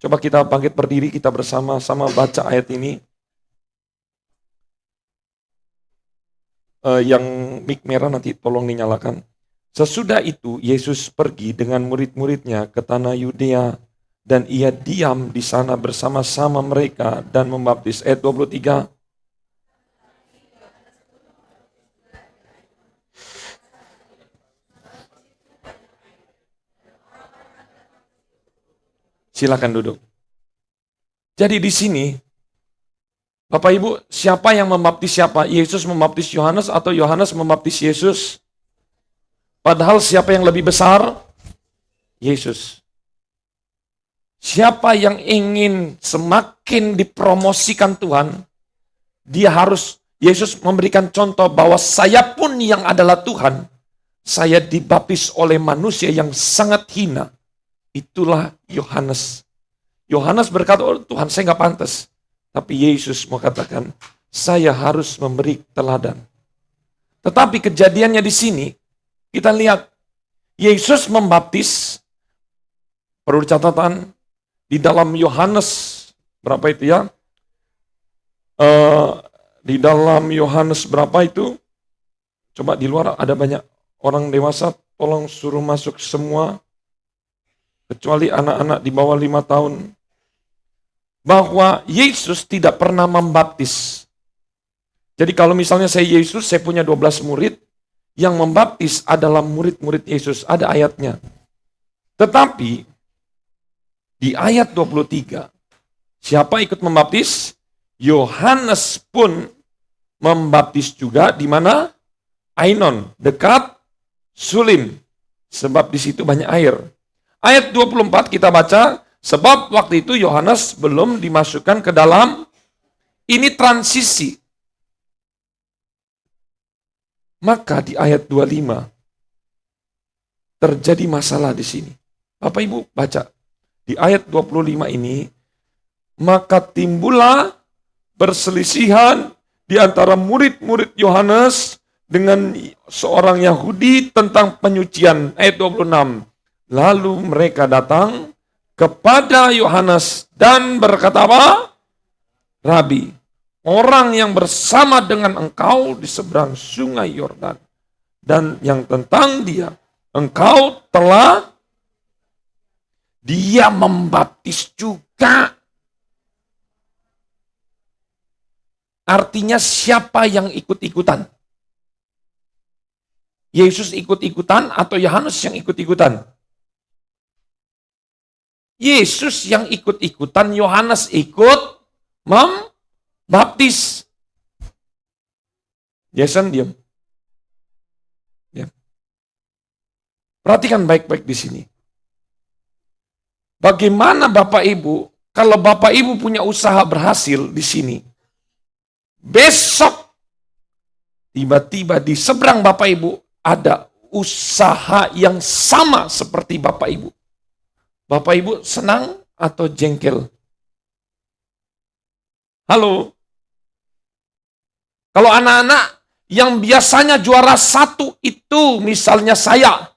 Coba kita bangkit berdiri, kita bersama-sama baca ayat ini. Yang mic merah nanti tolong dinyalakan. Sesudah itu Yesus pergi dengan murid-muridnya ke tanah Yudea dan ia diam di sana bersama-sama mereka dan membaptis. Ayat 23. Silakan duduk. Jadi di sini, Bapak Ibu, siapa yang membaptis siapa? Yesus membaptis Yohanes atau Yohanes membaptis Yesus? Padahal siapa yang lebih besar? Yesus. Siapa yang ingin semakin dipromosikan Tuhan, Yesus memberikan contoh bahwa saya pun yang adalah Tuhan, saya dibaptis oleh manusia yang sangat hina. Itulah Yohanes. Yohanes berkata, oh Tuhan saya nggak pantas. Tapi Yesus mau katakan, saya harus memberi teladan. Tetapi kejadiannya di sini, kita lihat, Yesus membaptis, perlu catatan, di dalam Yohanes, berapa itu ya? Di dalam Yohanes berapa itu? Coba di luar ada banyak orang dewasa, tolong suruh masuk semua, kecuali anak-anak di bawah 5 tahun. Bahwa Yesus tidak pernah membaptis. Jadi kalau misalnya saya Yesus, saya punya 12 murid, yang membaptis adalah murid-murid Yesus, ada ayatnya. Tetapi, di ayat 23, siapa ikut membaptis? Yohanes pun membaptis juga di mana? Ainon, dekat Sulim. Sebab di situ banyak air. Ayat 24 kita baca, sebab waktu itu Yohanes belum dimasukkan ke dalam, ini transisi. Maka di ayat 25 terjadi masalah di sini. Bapak Ibu baca. Di ayat 25 ini, maka timbullah perselisihan di antara murid-murid Yohanes dengan seorang Yahudi tentang penyucian. Ayat 26. Lalu mereka datang kepada Yohanes dan berkata apa? Rabi, orang yang bersama dengan engkau di seberang sungai Yordan, dan yang tentang dia, engkau telah, dia membaptis juga. Artinya siapa yang ikut-ikutan? Yesus ikut-ikutan atau Yohanes yang ikut-ikutan? Yesus yang ikut-ikutan, Yohanes ikut membaptis. Jason diam. Perhatikan baik-baik di sini. Bagaimana Bapak Ibu, kalau Bapak Ibu punya usaha berhasil di sini, besok tiba-tiba di seberang Bapak Ibu ada usaha yang sama seperti Bapak Ibu. Bapak Ibu senang atau jengkel? Halo? Kalau anak-anak yang biasanya juara 1 itu misalnya saya,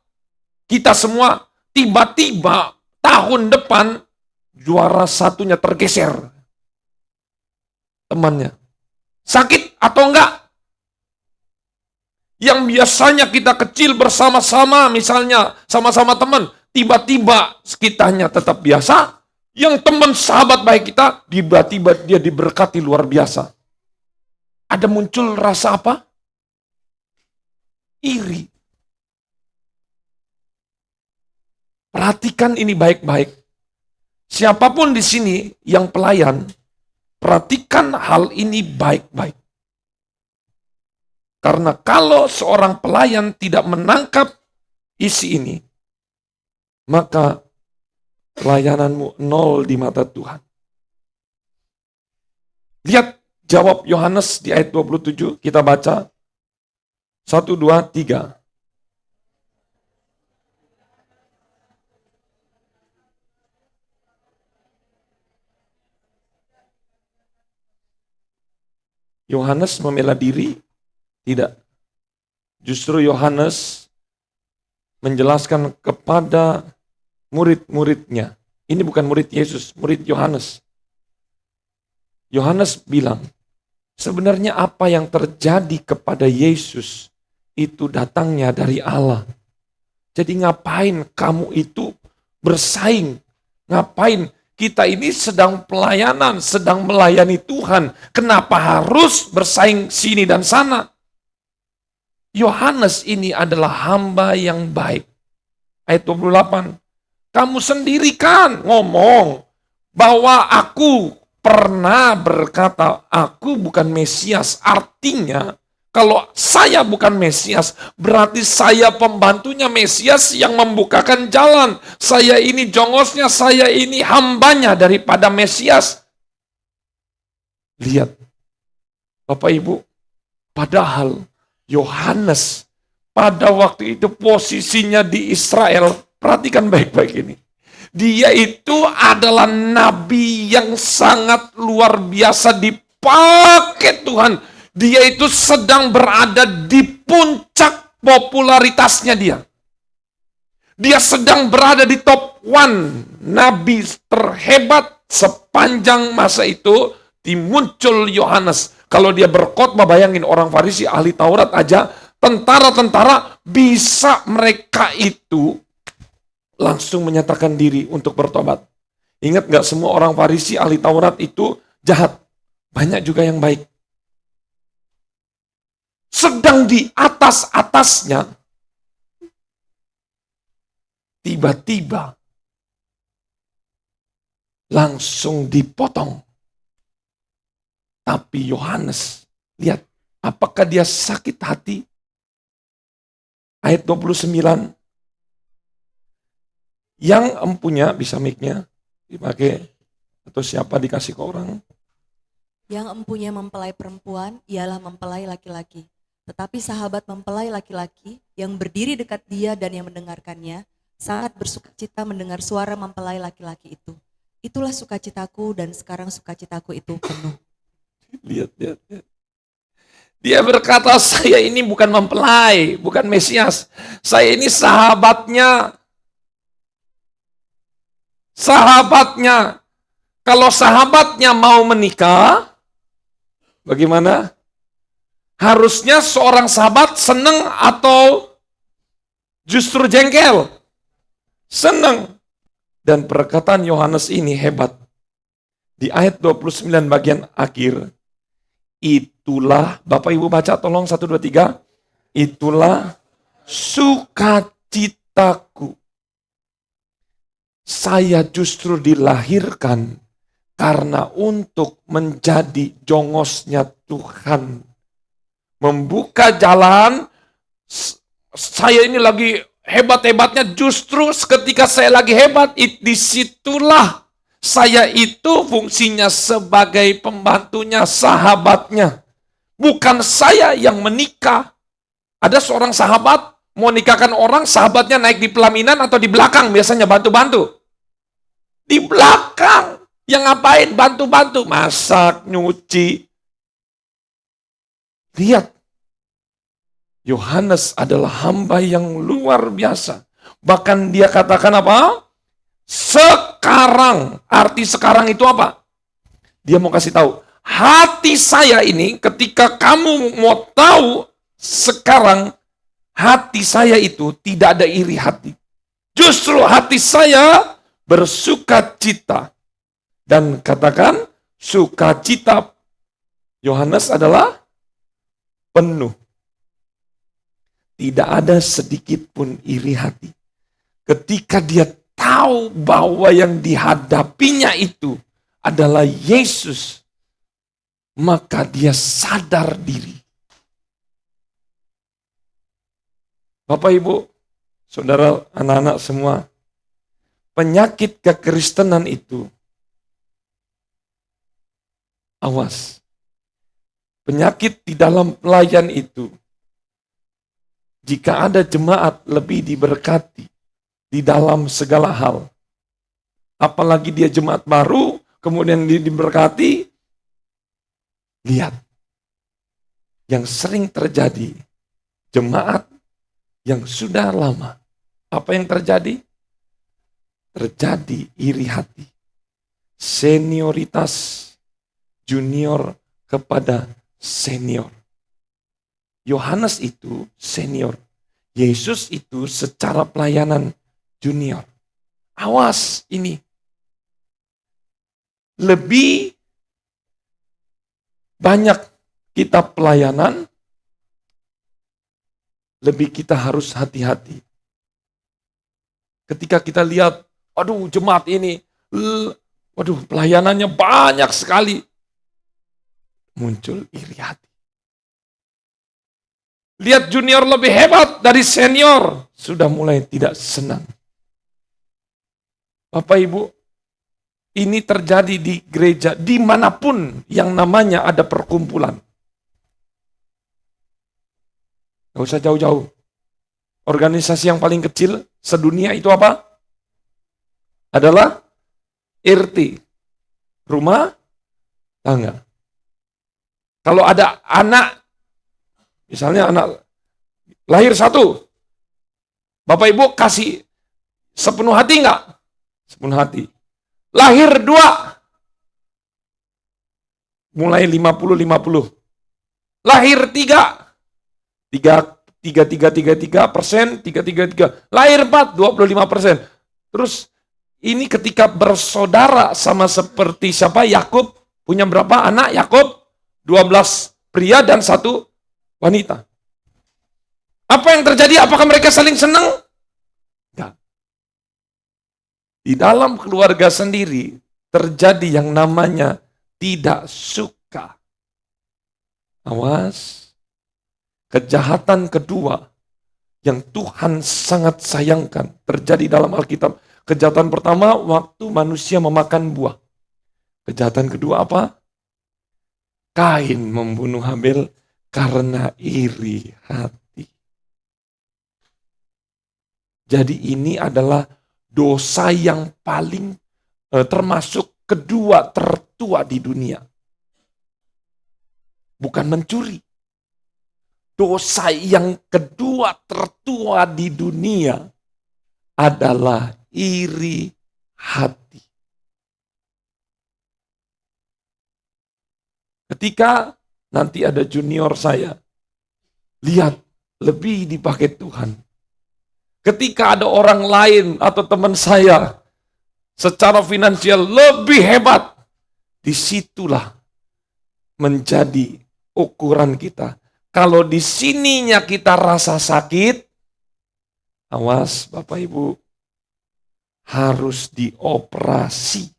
kita semua, tiba-tiba tahun depan juara 1-nya tergeser. Temannya. Sakit atau enggak? Yang biasanya kita kecil bersama-sama, misalnya sama-sama teman, tiba-tiba sekitarnya tetap biasa, yang teman sahabat baik kita, tiba-tiba dia diberkati luar biasa. Ada muncul rasa apa? Iri. Perhatikan ini baik-baik. Siapapun di sini yang pelayan, perhatikan hal ini baik-baik. Karena kalau seorang pelayan tidak menangkap isi ini, maka pelayananmu nol di mata Tuhan. Lihat jawab Yohanes di ayat 27, kita baca. 1, 2, 3. Yohanes membela diri? Tidak. Justru Yohanes menjelaskan kepada murid-muridnya Ini bukan murid Yesus, murid Yohanes. Yohanes bilang, sebenarnya apa yang terjadi kepada Yesus itu datangnya dari Allah. Jadi ngapain kamu itu bersaing? Ngapain kita ini sedang pelayanan, sedang melayani Tuhan. Kenapa harus bersaing sini dan sana? Yohanes ini adalah hamba yang baik. Ayat 28. Kamu sendiri kan ngomong bahwa aku pernah berkata, aku bukan Mesias. Artinya, kalau saya bukan Mesias, berarti saya pembantunya Mesias yang membukakan jalan. Saya ini jongosnya, saya ini hambanya daripada Mesias. Lihat, Bapak Ibu, padahal Yohanes pada waktu itu posisinya di Israel. Perhatikan baik-baik ini. Dia itu adalah nabi yang sangat luar biasa dipakai Tuhan. Dia itu sedang berada di puncak popularitasnya dia. Dia sedang berada di top 1 nabi terhebat sepanjang masa itu. Muncul Yohanes. Kalau dia berkhotbah, bayangin orang Farisi ahli Taurat aja, tentara-tentara bisa mereka itu langsung menyatakan diri untuk bertobat. Ingat gak semua orang Farisi ahli Taurat itu jahat? Banyak juga yang baik. Sedang di atas-atasnya, tiba-tiba langsung dipotong. Tapi Yohanes, lihat, apakah dia sakit hati? Ayat 29. Yang empunya, bisa mic-nya dipakai, atau siapa dikasih ke orang. Yang empunya mempelai perempuan, ialah mempelai laki-laki. Tetapi sahabat mempelai laki-laki yang berdiri dekat dia dan yang mendengarkannya, sangat bersukacita mendengar suara mempelai laki-laki itu. Itulah sukacitaku dan sekarang sukacitaku itu penuh. Lihat. Dia berkata, saya ini bukan mempelai, bukan Mesias. Saya ini sahabatnya. Sahabatnya. Kalau sahabatnya mau menikah, bagaimana? Harusnya seorang sahabat senang atau justru jengkel? Senang. Dan perkataan Yohanes ini hebat. Di ayat 29 bagian akhir, itulah, Bapak Ibu baca tolong 1, 2, 3. Itulah sukacitaku. Saya justru dilahirkan karena untuk menjadi jongosnya Tuhan. Membuka jalan, saya ini lagi hebat-hebatnya, justru ketika saya lagi hebat, disitulah saya itu fungsinya sebagai pembantunya, sahabatnya. Bukan saya yang menikah. Ada seorang sahabat, mau nikahkan orang, sahabatnya naik di pelaminan atau di belakang, biasanya bantu-bantu. Di belakang. Yang ngapain? Bantu-bantu. Masak, nyuci. Lihat. Yohanes adalah hamba yang luar biasa. Bahkan dia katakan apa? Sekarang. Arti sekarang itu apa? Dia mau kasih tahu. Hati saya ini ketika kamu mau tahu sekarang, hati saya itu tidak ada iri hati. Justru hati saya bersukacita. Dan katakan sukacita Yohanes adalah penuh. Tidak ada sedikit pun iri hati. Ketika dia tahu bahwa yang dihadapinya itu adalah Yesus, maka dia sadar diri. Bapak, Ibu, saudara, anak-anak semua, penyakit kekristenan itu, awas. Penyakit di dalam pelayan itu, jika ada jemaat lebih diberkati di dalam segala hal, apalagi dia jemaat baru, kemudian diberkati, lihat, yang sering terjadi, jemaat yang sudah lama, apa yang terjadi? terjadi iri hati. Senioritas junior kepada senior. Yohanes itu senior. Yesus itu secara pelayanan junior. Awas ini. Lebih banyak kita pelayanan, lebih kita harus hati-hati. Ketika kita lihat, aduh jemaat ini, waduh pelayanannya banyak sekali. Muncul iri hati. Lihat junior lebih hebat dari senior, sudah mulai tidak senang. Bapak Ibu, ini terjadi di gereja, dimanapun yang namanya ada perkumpulan. Gak usah jauh-jauh. Organisasi yang paling kecil sedunia itu apa? Adalah RT, rumah tangga. Kalau ada anak, misalnya anak lahir 1, Bapak Ibu kasih sepenuh hati enggak? Sepenuh hati. Lahir 2, mulai 50-50. Lahir 33%, lahir 4, 25%. Terus ini ketika bersaudara sama seperti siapa? Yakub punya berapa anak? Yakub 12 pria dan 1 wanita. Apa yang terjadi? Apakah mereka saling senang? Enggak. Di dalam keluarga sendiri terjadi yang namanya tidak suka. Awas. Kejahatan kedua yang Tuhan sangat sayangkan terjadi dalam Alkitab. Kejahatan pertama waktu manusia memakan buah. Kejahatan kedua apa? Kain membunuh Habel karena iri hati. Jadi ini adalah dosa yang paling termasuk kedua tertua di dunia. Bukan mencuri. Dosa yang kedua tertua di dunia adalah iri hati. Ketika nanti ada junior saya, lihat lebih dipakai Tuhan. Ketika ada orang lain atau teman saya secara finansial lebih hebat, disitulah menjadi ukuran kita. Kalau di sininya kita rasa sakit, awas Bapak Ibu, harus dioperasi.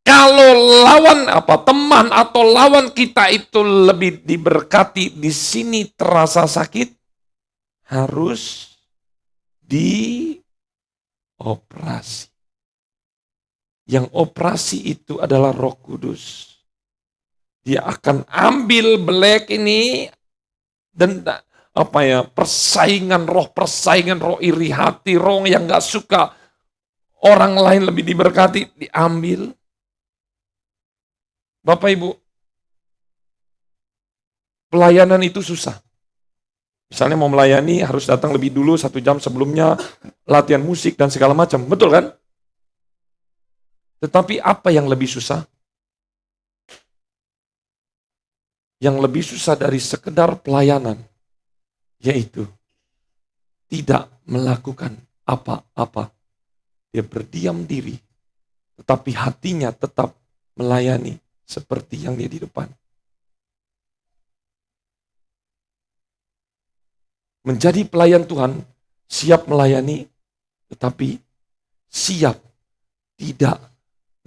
Kalau lawan teman atau lawan kita itu lebih diberkati, di sini terasa sakit, harus dioperasi. Yang operasi itu adalah Roh Kudus. Dia akan ambil belek ini dan persaingan roh iri hati, roh yang gak suka orang lain lebih diberkati, diambil. Bapak Ibu, pelayanan itu susah. Misalnya mau melayani harus datang lebih dulu 1 jam sebelumnya, latihan musik dan segala macam, betul kan? Tetapi apa yang lebih susah? Yang lebih susah dari sekedar pelayanan, yaitu tidak melakukan apa-apa. Dia berdiam diri, tetapi hatinya tetap melayani seperti yang dia di depan. Menjadi pelayan Tuhan, siap melayani, tetapi siap tidak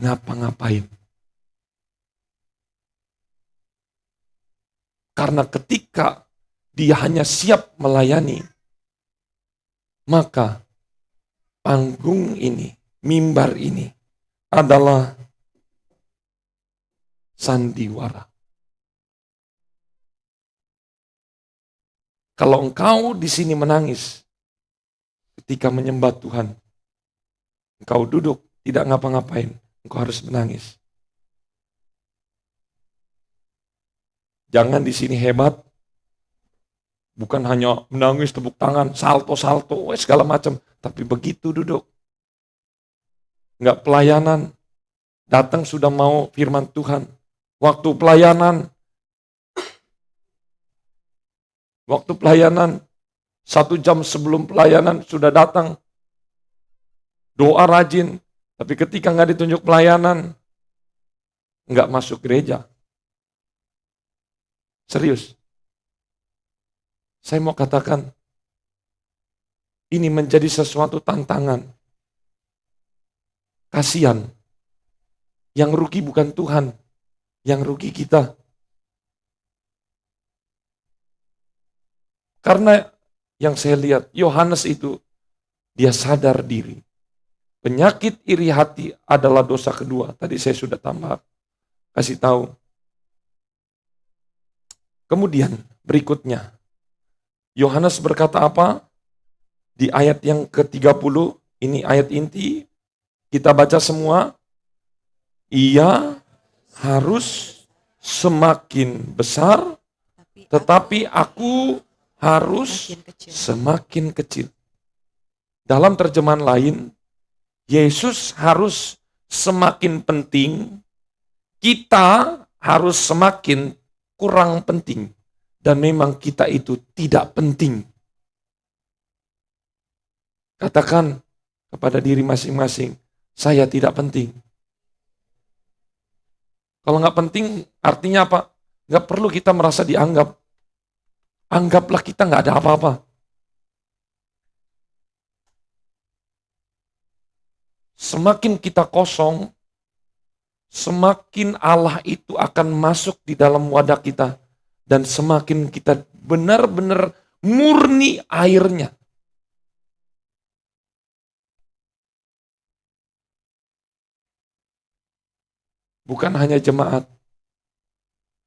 ngapa-ngapain. Karena ketika dia hanya siap melayani, maka panggung ini, mimbar ini adalah sandiwara. Kalau engkau di sini menangis ketika menyembah Tuhan, engkau duduk tidak ngapa-ngapain, engkau harus menangis. Jangan di sini hebat, bukan hanya menangis tepuk tangan, salto-salto, segala macam, Tapi begitu duduk, nggak pelayanan, datang sudah mau firman Tuhan. Waktu pelayanan, 1 jam sebelum pelayanan sudah datang. Doa rajin, tapi ketika nggak ditunjuk pelayanan, nggak masuk gereja. Serius. Saya mau katakan, ini menjadi sesuatu tantangan. Kasihan. Yang rugi bukan Tuhan, yang rugi kita. Karena yang saya lihat, Yohanes itu, dia sadar diri. Penyakit iri hati adalah dosa kedua. Tadi saya sudah tambah, kasih tahu. Kemudian berikutnya, Yohanes berkata apa? Di ayat yang ke-30, ini ayat inti, kita baca semua. Ia harus semakin besar, tetapi aku harus semakin kecil. Dalam terjemahan lain, Yesus harus semakin penting, kita harus semakin kurang penting. Dan memang kita itu tidak penting. Katakan kepada diri masing-masing, saya tidak penting. Kalau nggak penting, artinya apa? Nggak perlu kita merasa dianggap. Anggaplah kita nggak ada apa-apa. Semakin kita kosong, semakin Allah itu akan masuk di dalam wadah kita. Dan semakin kita benar-benar murni airnya. Bukan hanya jemaat.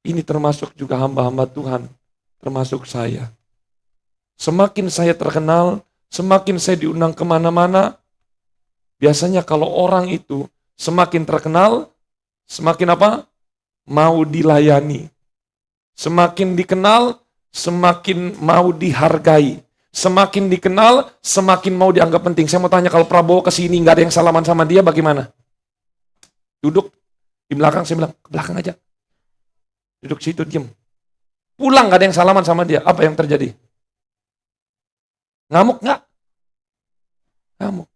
Ini termasuk juga hamba-hamba Tuhan. Termasuk saya. Semakin saya terkenal, semakin saya diundang kemana-mana. Biasanya kalau orang itu semakin terkenal, semakin apa? Mau dilayani. Semakin dikenal, semakin mau dihargai. Semakin dikenal, semakin mau dianggap penting. Saya mau tanya, kalau Prabowo kesini nggak ada yang salaman sama dia, bagaimana? Duduk di belakang, saya bilang, ke belakang aja. Duduk situ, diam. Pulang nggak ada yang salaman sama dia, apa yang terjadi? Ngamuk nggak? Ngamuk.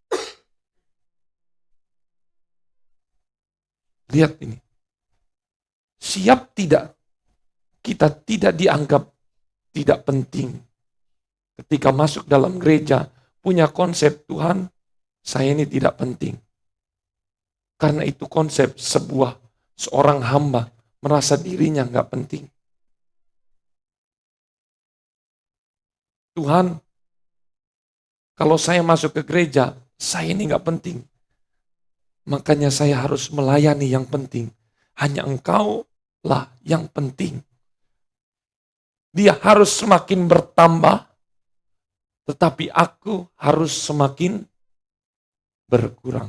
Lihat ini. Siap tidak? Kita tidak dianggap tidak penting. Ketika masuk dalam gereja, punya konsep Tuhan, saya ini tidak penting. Karena itu konsep seorang hamba merasa dirinya nggak penting. Tuhan, kalau saya masuk ke gereja, saya ini nggak penting. Makanya saya harus melayani yang penting. Hanya Engkau lah yang penting. Dia harus semakin bertambah, tetapi aku harus semakin berkurang.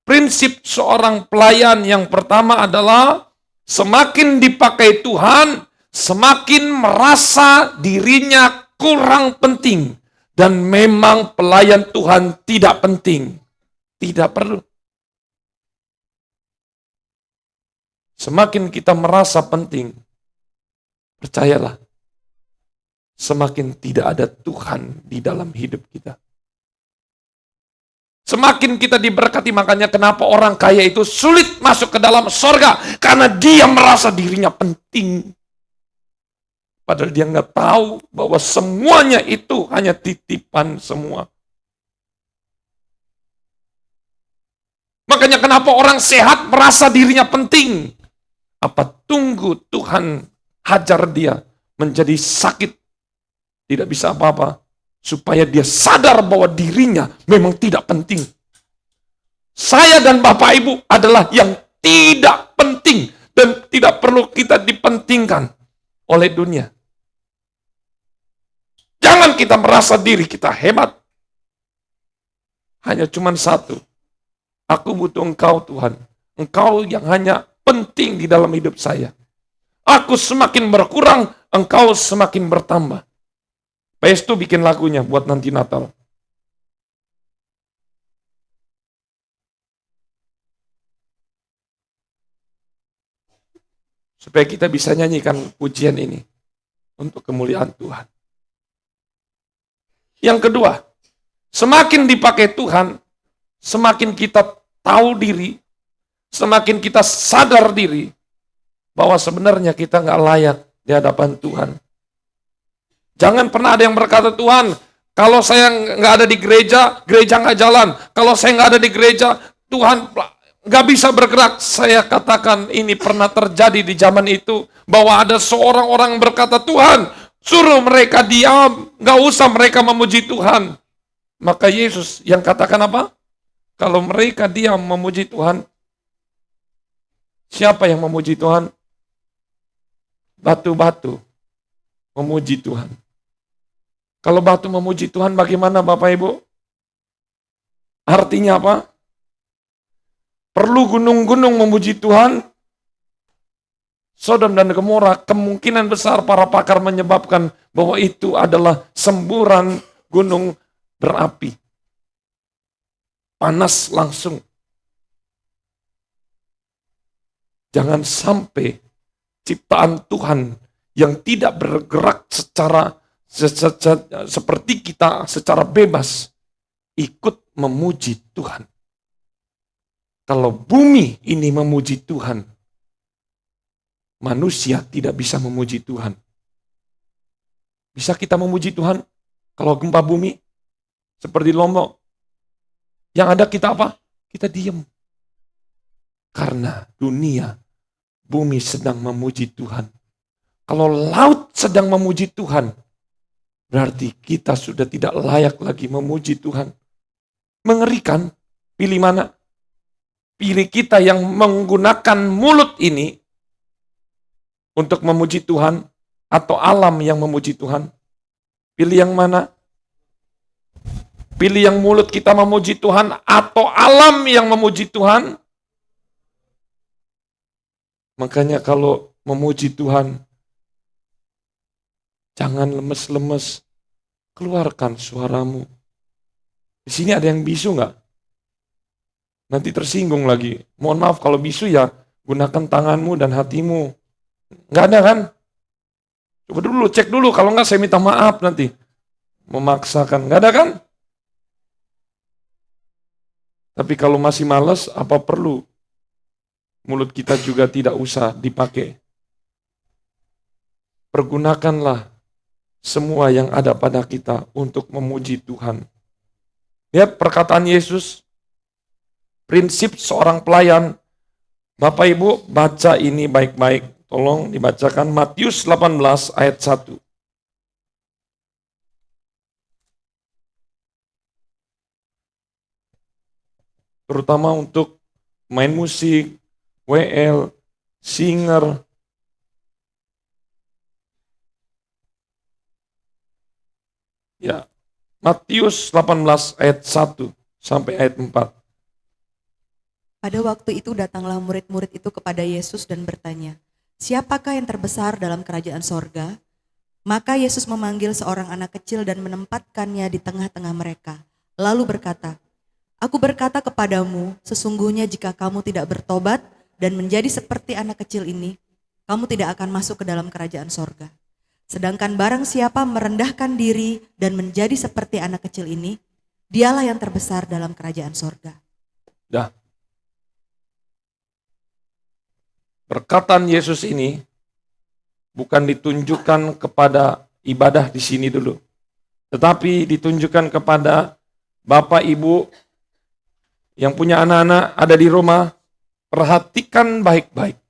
Prinsip seorang pelayan yang pertama adalah semakin dipakai Tuhan, semakin merasa dirinya kurang penting. Dan memang pelayan Tuhan tidak penting. Tidak perlu. Semakin kita merasa penting, percayalah, semakin tidak ada Tuhan di dalam hidup kita. Semakin kita diberkati, makanya kenapa orang kaya itu sulit masuk ke dalam sorga. Karena dia merasa dirinya penting. Padahal dia nggak tahu bahwa semuanya itu hanya titipan semua. Makanya kenapa orang sehat merasa dirinya penting. Apa tunggu Tuhan hajar dia menjadi sakit. Tidak bisa apa-apa. Supaya dia sadar bahwa dirinya memang tidak penting. Saya dan Bapak Ibu adalah yang tidak penting. Dan tidak perlu kita dipentingkan oleh dunia. Jangan kita merasa diri kita hebat. Hanya cuman satu. Aku butuh Engkau Tuhan. Engkau yang hanya penting di dalam hidup saya. Aku semakin berkurang, Engkau semakin bertambah. Pestu bikin lagunya buat nanti Natal. supaya kita bisa nyanyikan pujian ini untuk kemuliaan Tuhan. Yang kedua, semakin dipakai Tuhan, semakin kita tahu diri, semakin kita sadar diri bahwa sebenarnya kita nggak layak di hadapan Tuhan. Jangan pernah ada yang berkata, Tuhan, kalau saya nggak ada di gereja, gereja nggak jalan. Kalau saya nggak ada di gereja, Tuhan nggak bisa bergerak. Saya katakan ini pernah terjadi di zaman itu, bahwa ada seorang orang yang berkata, Tuhan, suruh mereka diam, nggak usah mereka memuji Tuhan. Maka Yesus yang katakan apa? Kalau mereka diam memuji Tuhan, siapa yang memuji Tuhan? Batu-batu memuji Tuhan. Kalau batu memuji Tuhan, bagaimana Bapak Ibu? Artinya apa? Perlu gunung-gunung memuji Tuhan? Sodom dan Gomora, kemungkinan besar para pakar menyebabkan bahwa itu adalah semburan gunung berapi. Panas langsung. Jangan sampai ciptaan Tuhan yang tidak bergerak seperti kita secara bebas ikut memuji Tuhan. Kalau bumi ini memuji Tuhan, manusia tidak bisa memuji Tuhan. Bisa kita memuji Tuhan kalau gempa bumi seperti Lombok? Yang ada kita apa? Kita diam. Karena dunia, bumi sedang memuji Tuhan. Kalau laut sedang memuji Tuhan, berarti kita sudah tidak layak lagi memuji Tuhan. Mengerikan. Pilih mana? Pilih kita yang menggunakan mulut ini untuk memuji Tuhan, atau alam yang memuji Tuhan? Pilih yang mana? Pilih yang mulut kita memuji Tuhan, atau alam yang memuji Tuhan? Makanya kalau memuji Tuhan, jangan lemes-lemes, keluarkan suaramu. Di sini ada yang bisu nggak? Nanti tersinggung lagi. Mohon maaf kalau bisu ya, gunakan tanganmu dan hatimu. Nggak ada kan? Coba dulu, cek dulu. Kalau nggak saya minta maaf nanti. Memaksakan. Nggak ada kan? Tapi kalau masih malas, apa perlu? Mulut kita juga tidak usah dipakai. Pergunakanlah semua yang ada pada kita untuk memuji Tuhan. Lihat perkataan Yesus. Prinsip seorang pelayan. Bapak Ibu baca ini baik-baik. Tolong dibacakan Matius 18 ayat 1. Terutama untuk main musik, WL, singer. Ya, Matius 18 ayat 1 sampai ayat 4. Pada waktu itu datanglah murid-murid itu kepada Yesus dan bertanya, "Siapakah yang terbesar dalam kerajaan sorga?" Maka Yesus memanggil seorang anak kecil dan menempatkannya di tengah-tengah mereka. Lalu berkata, "Aku berkata kepadamu, sesungguhnya jika kamu tidak bertobat dan menjadi seperti anak kecil ini, kamu tidak akan masuk ke dalam kerajaan sorga. Sedangkan barang siapa merendahkan diri dan menjadi seperti anak kecil ini, dialah yang terbesar dalam kerajaan sorga." Dah. Perkataan Yesus ini bukan ditunjukkan kepada ibadah di sini dulu, tetapi ditunjukkan kepada Bapak Ibu yang punya anak-anak ada di rumah. Perhatikan baik-baik.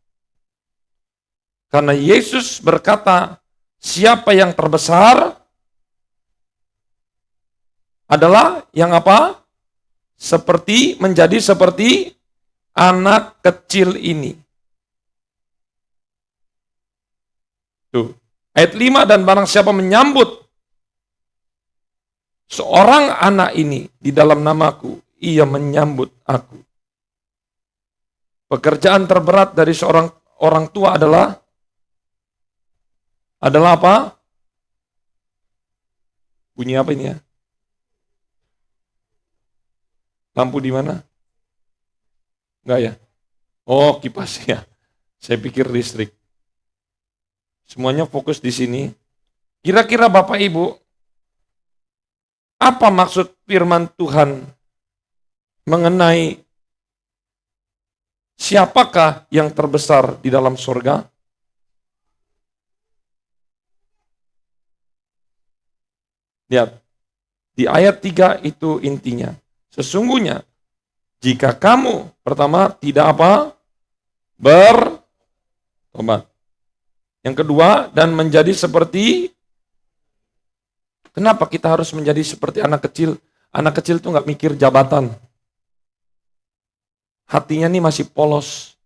Karena Yesus berkata, siapa yang terbesar adalah yang apa? Menjadi seperti anak kecil ini. Tuh. Ayat 5, dan barang siapa menyambut seorang anak ini di dalam namaku, ia menyambut aku. Pekerjaan terberat dari seorang orang tua adalah apa? Bunyi apa ini ya? Lampu di mana? Enggak ya? Oh, kipas ya. Saya pikir listrik. Semuanya fokus di sini. Kira-kira Bapak Ibu, apa maksud firman Tuhan mengenai siapakah yang terbesar di dalam surga? Lihat, di ayat 3 itu intinya. Sesungguhnya, jika kamu pertama tidak apa? Bertobat. Yang kedua, dan menjadi seperti, kenapa kita harus menjadi seperti anak kecil? Anak kecil tuh nggak mikir jabatan. Hatinya nih masih polos.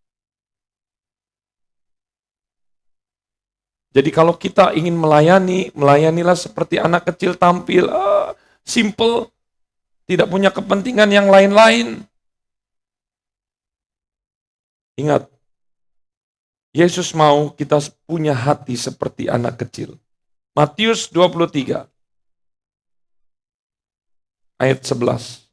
Jadi kalau kita ingin melayani, melayanilah seperti anak kecil tampil, simple, tidak punya kepentingan yang lain-lain. Ingat, Yesus mau kita punya hati seperti anak kecil. Matius 23, ayat 11.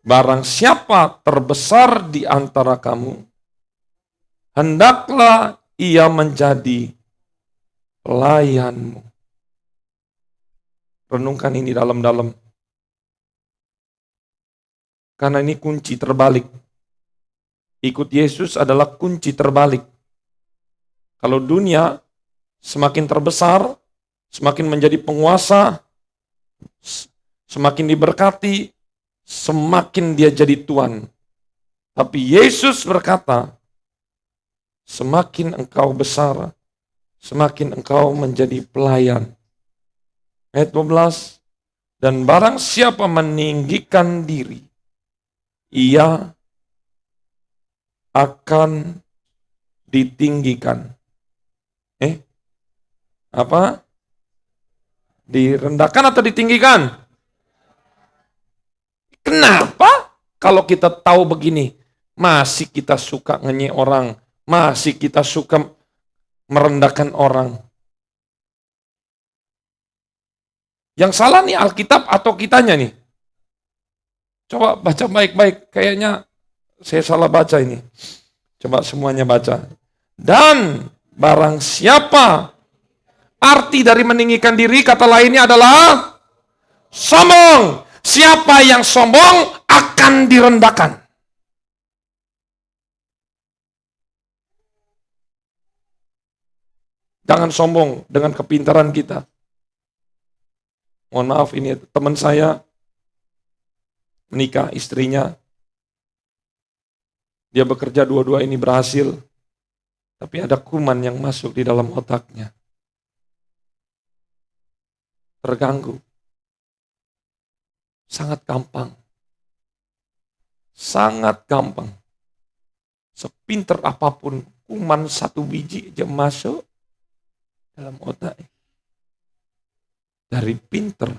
Barang siapa terbesar di antara kamu, hendaklah ia menjadi pelayanmu. Renungkan ini dalam-dalam. Karena ini kunci terbalik. Ikut Yesus adalah kunci terbalik. Kalau dunia semakin terbesar, semakin menjadi penguasa, semakin diberkati, semakin dia jadi tuan. Tapi Yesus berkata, semakin engkau besar, semakin engkau menjadi pelayan. Ayat 12, dan barang siapa meninggikan diri, ia akan ditinggikan. Apa? Direndahkan atau ditinggikan? Kenapa? Kalau kita tahu begini, masih kita suka ngenyek orang, masih kita suka merendahkan orang. Yang salah nih Alkitab atau kitanya nih? Coba baca baik-baik, kayaknya saya salah baca ini. Coba semuanya baca. Dan barang siapa, arti dari meninggikan diri, kata lainnya adalah sombong. Siapa yang sombong akan direndahkan. Jangan sombong dengan kepintaran kita. Mohon maaf, ini teman saya menikah, istrinya. Dia bekerja, dua-dua ini berhasil. Tapi ada kuman yang masuk di dalam otaknya. Terganggu. Sangat gampang. Sangat gampang. Sepinter apapun, kuman satu biji aja masuk dalam otak. Dari pinter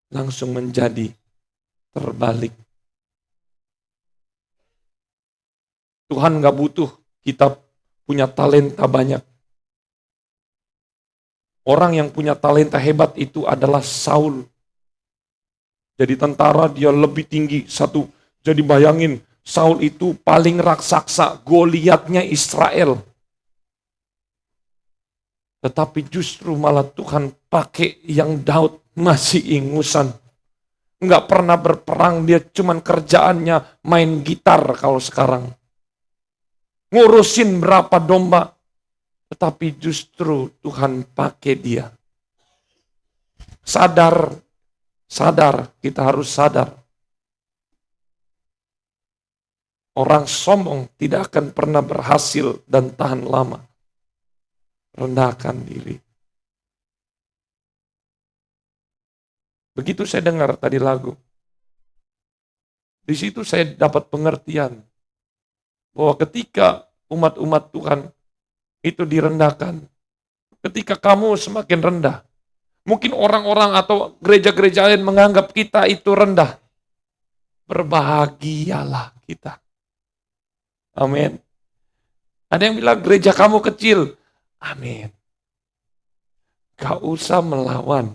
langsung menjadi terbalik. Tuhan gak butuh kita punya talenta banyak. Orang yang punya talenta hebat itu adalah Saul. Jadi tentara dia lebih tinggi satu. Jadi bayangin, Saul itu paling raksasa, Goliatnya Israel. Tetapi justru malah Tuhan pakai yang Daud masih ingusan. Nggak pernah berperang, dia cuman kerjaannya main gitar kalau sekarang. Ngurusin berapa domba. Tetapi justru Tuhan pakai dia. Sadar, kita harus sadar. Orang sombong tidak akan pernah berhasil dan tahan lama. Rendahkan diri. Begitu saya dengar tadi lagu. Di situ saya dapat pengertian bahwa ketika umat-umat Tuhan itu direndahkan, ketika kamu semakin rendah, mungkin orang-orang atau gereja-gereja lain menganggap kita itu rendah. Berbahagialah kita. Amin. Ada yang bilang gereja kamu kecil. Amin. Gak usah melawan.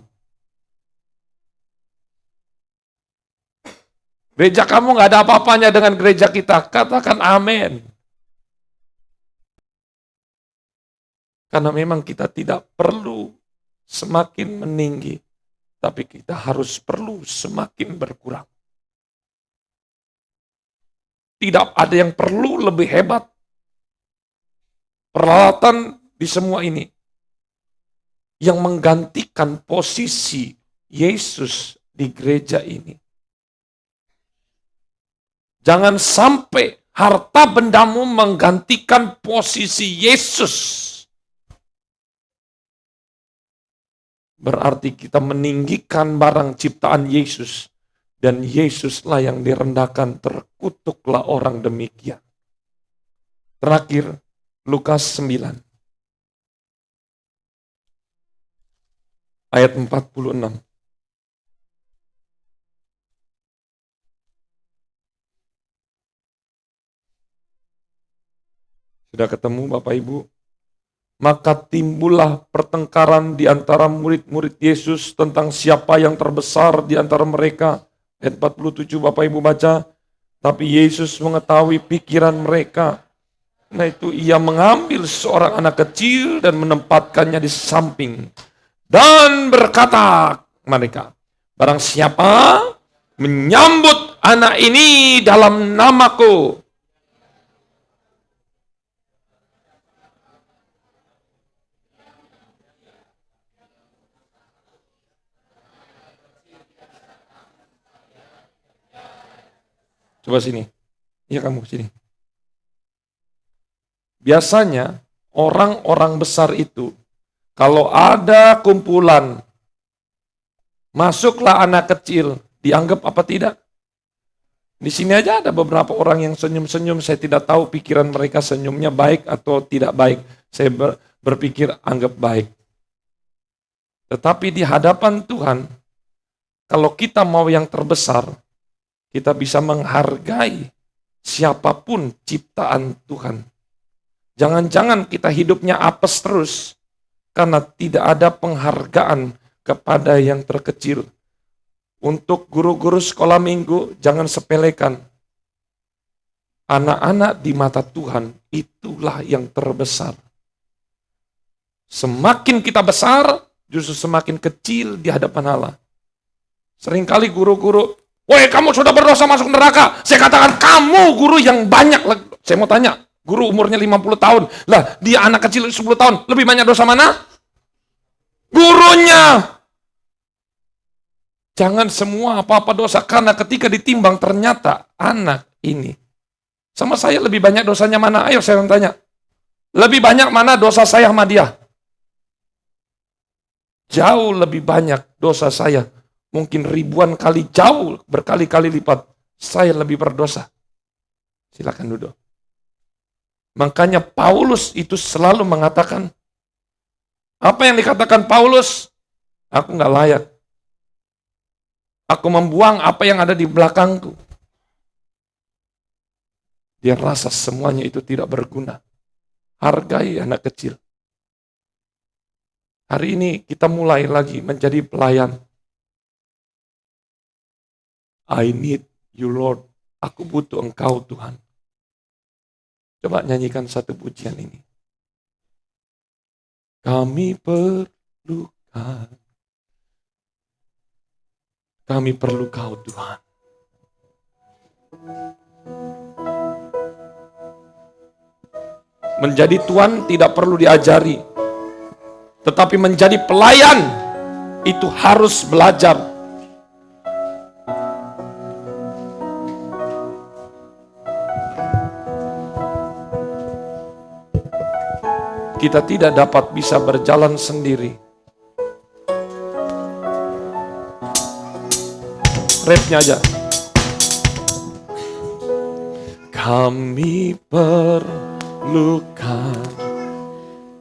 Gereja kamu nggak ada apa-apanya dengan gereja kita. Katakan amin. Karena memang kita tidak perlu semakin meninggi, tapi kita harus perlu semakin berkurang. Tidak ada yang perlu lebih hebat. Peralatan di semua ini yang menggantikan posisi Yesus di gereja ini. Jangan sampai harta bendamu menggantikan posisi Yesus. Berarti kita meninggikan barang ciptaan Yesus. Dan Yesuslah yang direndahkan, terkutuklah orang demikian. Terakhir, Lukas 9. Ayat 46. Sudah ketemu Bapak Ibu? Maka timbullah pertengkaran di antara murid-murid Yesus tentang siapa yang terbesar di antara mereka. Ayat 47 Bapak Ibu baca. Tapi Yesus mengetahui pikiran mereka. Nah itu ia mengambil seorang anak kecil dan menempatkannya di samping. Dan berkata mereka, barang siapa menyambut anak ini dalam namaku, coba sini. Iya kamu sini. Biasanya orang-orang besar itu kalau ada kumpulan masuklah anak kecil, dianggap apa tidak? Di sini aja ada beberapa orang yang senyum-senyum, saya tidak tahu pikiran mereka senyumnya baik atau tidak baik. Saya berpikir anggap baik. Tetapi di hadapan Tuhan, kalau kita mau yang terbesar, kita bisa menghargai siapapun ciptaan Tuhan. Jangan-jangan kita hidupnya apes terus karena tidak ada penghargaan kepada yang terkecil. Untuk guru-guru sekolah minggu, jangan sepelekan. Anak-anak di mata Tuhan itulah yang terbesar. Semakin kita besar, justru semakin kecil di hadapan Allah. Seringkali guru-guru, woi kamu sudah berdosa masuk neraka. Saya katakan kamu guru yang banyak. Saya mau tanya, guru umurnya 50 tahun. Lah dia anak kecil 10 tahun. Lebih banyak dosa mana? Gurunya. Jangan semua apa-apa dosa. Karena ketika ditimbang ternyata anak ini. Sama saya lebih banyak dosanya mana? Ayo saya tanya. Lebih banyak mana dosa saya sama dia? Jauh lebih banyak dosa saya. Mungkin ribuan kali, jauh berkali-kali lipat. Saya lebih berdosa. Silakan duduk. Makanya Paulus itu selalu mengatakan, apa yang dikatakan Paulus? Aku nggak layak. Aku membuang apa yang ada di belakangku. Dia rasa semuanya itu tidak berguna. Hargai anak kecil. Hari ini kita mulai lagi menjadi pelayan. I need you Lord. Aku butuh Engkau Tuhan. Coba nyanyikan satu pujian ini. Kami perlukan. Kami perlu Kau Tuhan. Menjadi tuan tidak perlu diajari. Tetapi menjadi pelayan itu harus belajar. Kita tidak dapat bisa berjalan sendiri. Rapnya aja. Kami perlukan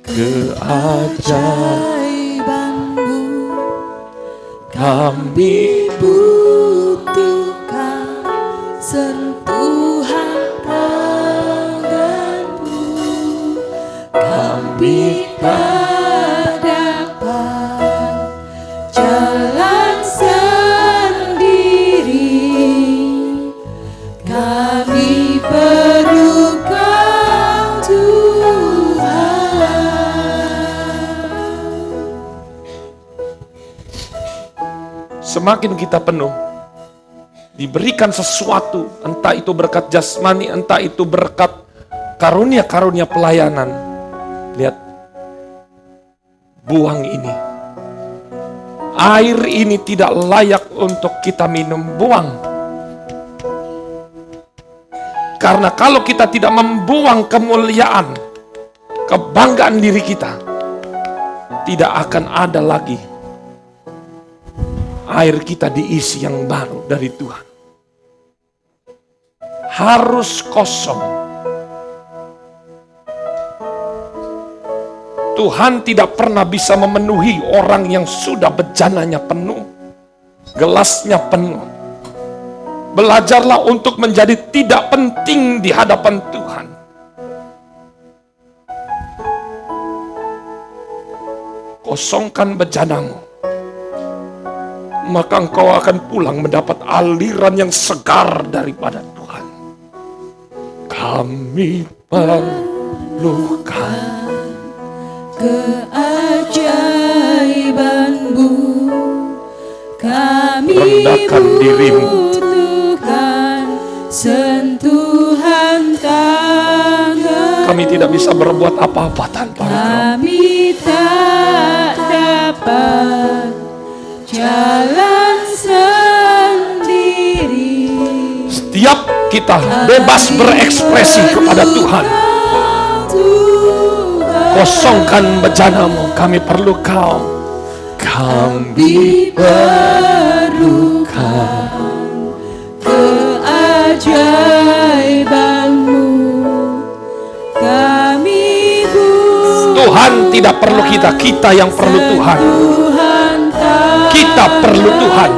keajaiban-Mu. Kami butuhkan sentuhan tangan-Mu. Kami tak dapat jalan sendiri. Kami perlu Kau Tuhan. Semakin kita penuh, diberikan sesuatu, entah itu berkat jasmani, entah itu berkat karunia-karunia pelayanan. Lihat, buang ini. Air ini tidak layak untuk kita minum, buang. Karena kalau kita tidak membuang kemuliaan, kebanggaan diri kita, tidak akan ada lagi air kita diisi yang baru dari Tuhan. Harus kosong. Tuhan tidak pernah bisa memenuhi orang yang sudah bejananya penuh, gelasnya penuh. Belajarlah untuk menjadi tidak penting di hadapan Tuhan. Kosongkan bejanamu, maka engkau akan pulang mendapat aliran yang segar daripada Tuhan. Kami perlukan keajaiban-Mu, kami rendahkan dirimu, butuhkan sentuhan tangan. kami tidak bisa berbuat apa-apa tanpa Engkau. Kami tak dapat jalan sendiri. Setiap kita bebas berekspresi kepada Tuhan. Kosongkan bejanamu, kami perlu Kau. Kami perlukan keajaiban-Mu, kami butuh Tuhan tidak perlu kita, kita yang perlu Tuhan. Kita perlu Tuhan.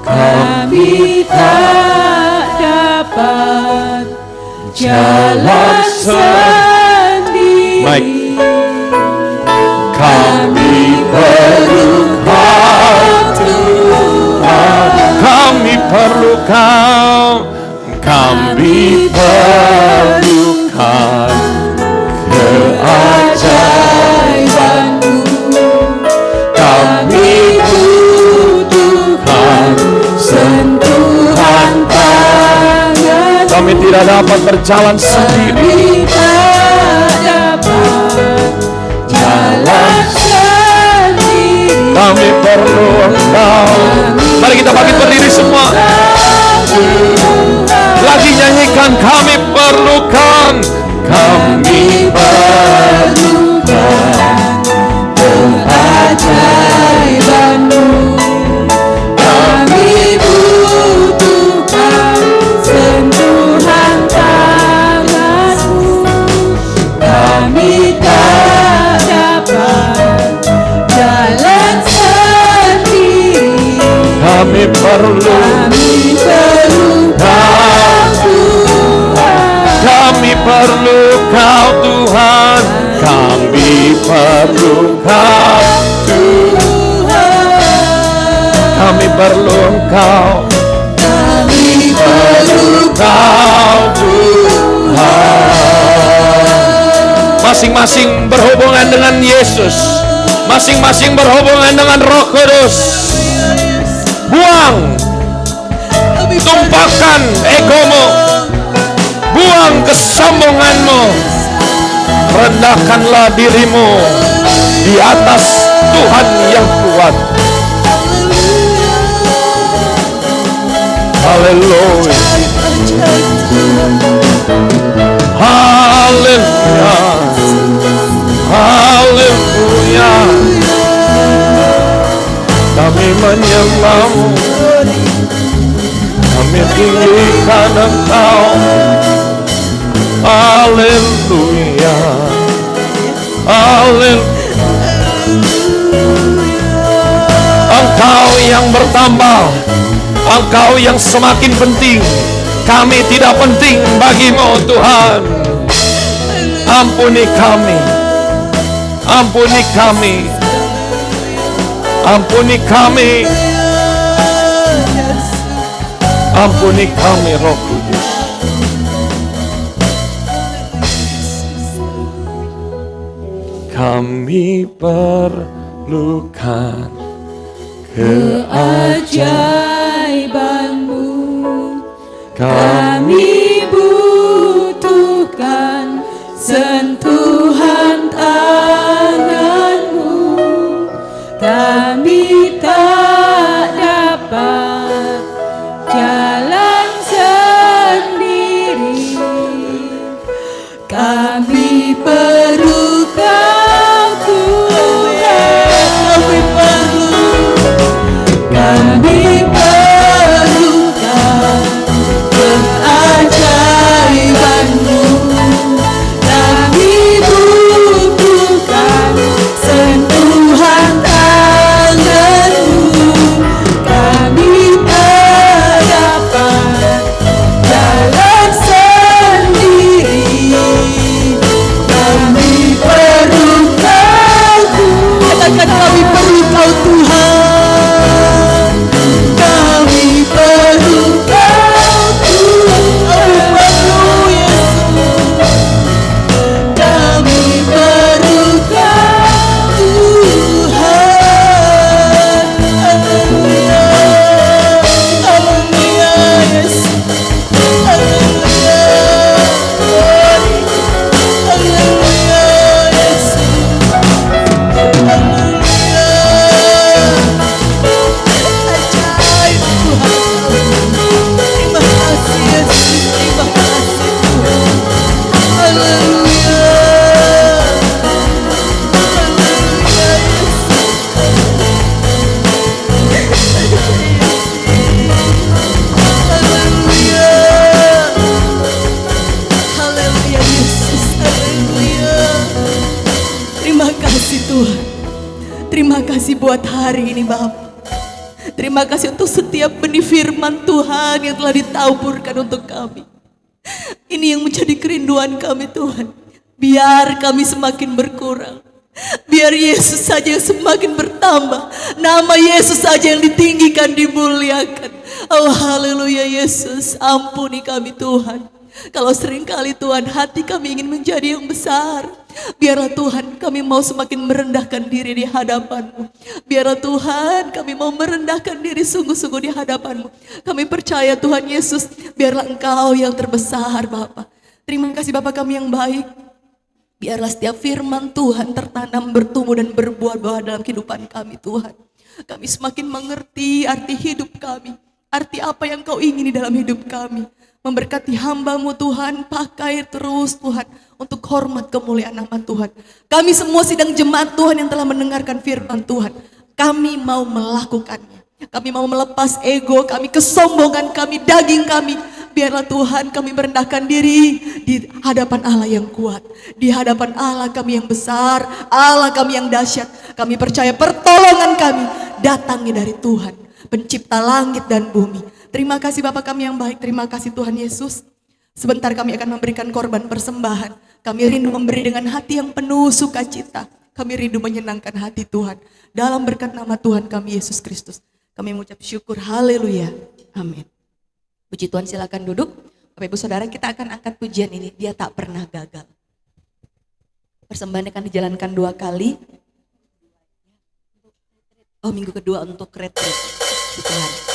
Kami tak dapat jalan sendiri. Baik. Kami perlu Kau Tuhan. Kami perlu Kau. Kami perlukan keajaiban-Mu. Kami butuhkan sentuhan tangan. Kami tidak dapat berjalan sendiri. Kami perlu Engkau. Mari kita bangkit berdiri semua. Lagi nyanyikan, kami perlukan. Kami perlukan keajaiban-Mu. Kami butuhkan sentuhan tangan-Mu. Kami tak dapat jalan sendiri. Kami perlu Kau Tuhan. Kami perlu Kau Tuhan. Kami perlu Kau Tuhan. Kami perlu Engkau. Kami perlu Kau Tuhan. Masing-masing berhubungan dengan Yesus. Masing-masing berhubungan dengan Roh Kudus. Buang, tumpahkan egomu, buang kesombonganmu, rendahkanlah dirimu di atas Tuhan yang kuat. Haleluya, haleluya, haleluya. Kami menyembah-Mu, kami tinggikan Engkau. Haleluya, haleluya. Engkau yang bertambah, Engkau yang semakin penting. Kami tidak penting bagi-Mu Tuhan. Ampuni kami, ampuni kami, ampuni kami. Ampuni kami Roh Kudus. Kami perlukan keajaiban-Mu. kami Kami butuhkan sentuhan tangan-Mu. Kami tak dapat jalan sendiri. Kami perlu Kau Tuhan. Kami perlukan keajaiban-Mu. Kami butuhkan sentuhan tangan-Mu. Kami tak dapat jalan sendiri. Kami perlu Kau Tuhan. Katakan kami perlu Kau Tuhan. Kami perlu Kau Tuhan. Kami perlu Kau Tuhan. Haleluya. Haleluya Yesus. Haleluya. Haleluya Yesus. Haleluya. Ajaib Tuhan. Terima kasih Yesus. Terima kasih Tuhan. Haleluya. Haleluya Yesus. Haleluya. Haleluya Yesus. Haleluya. Terima kasih Tuhan. Terima kasih buat hari ini Bapak. Terima kasih untuk setiap benih firman Tuhan yang telah ditaburkan untuk kami. Ini yang menjadi kerinduan kami Tuhan. Biar kami semakin berkurang. Biar Yesus saja yang semakin bertambah. Nama Yesus saja yang ditinggikan, dimuliakan. Oh haleluya Yesus. Ampuni kami Tuhan. Kalau seringkali Tuhan hati kami ingin menjadi yang besar. Biarlah Tuhan kami mau semakin merendahkan diri di hadapan-Mu. Biarlah Tuhan kami mau merendahkan diri sungguh-sungguh di hadapan-Mu. Kami percaya Tuhan Yesus, biarlah Engkau yang terbesar Bapa. Terima kasih Bapa kami yang baik. Biarlah setiap firman Tuhan tertanam, bertumbuh dan berbuah-buah dalam kehidupan kami Tuhan. Kami semakin mengerti arti hidup kami. Arti apa yang Kau ingini dalam hidup kami. Memberkati hamba-Mu Tuhan, pakai terus Tuhan untuk hormat kemuliaan nama Tuhan. Kami semua sidang jemaat Tuhan yang telah mendengarkan firman Tuhan. Kami mau melakukannya. Kami mau melepas ego kami, kesombongan kami, daging kami. Biarlah Tuhan kami merendahkan diri di hadapan Allah yang kuat. Di hadapan Allah kami yang besar, Allah kami yang dahsyat. Kami percaya pertolongan kami datangnya dari Tuhan, pencipta langit dan bumi. Terima kasih Bapa kami yang baik, terima kasih Tuhan Yesus. Sebentar kami akan memberikan korban persembahan. Kami rindu memberi dengan hati yang penuh sukacita. Kami rindu menyenangkan hati Tuhan. Dalam berkat nama Tuhan kami Yesus Kristus. Kami mengucap syukur, haleluya, amin. Puji Tuhan, silakan duduk. Bapak Ibu Saudara, kita akan angkat pujian ini, Dia Tak Pernah Gagal. Persembahan akan dijalankan 2 kali. Oh, minggu kedua untuk retreat. Tuhan.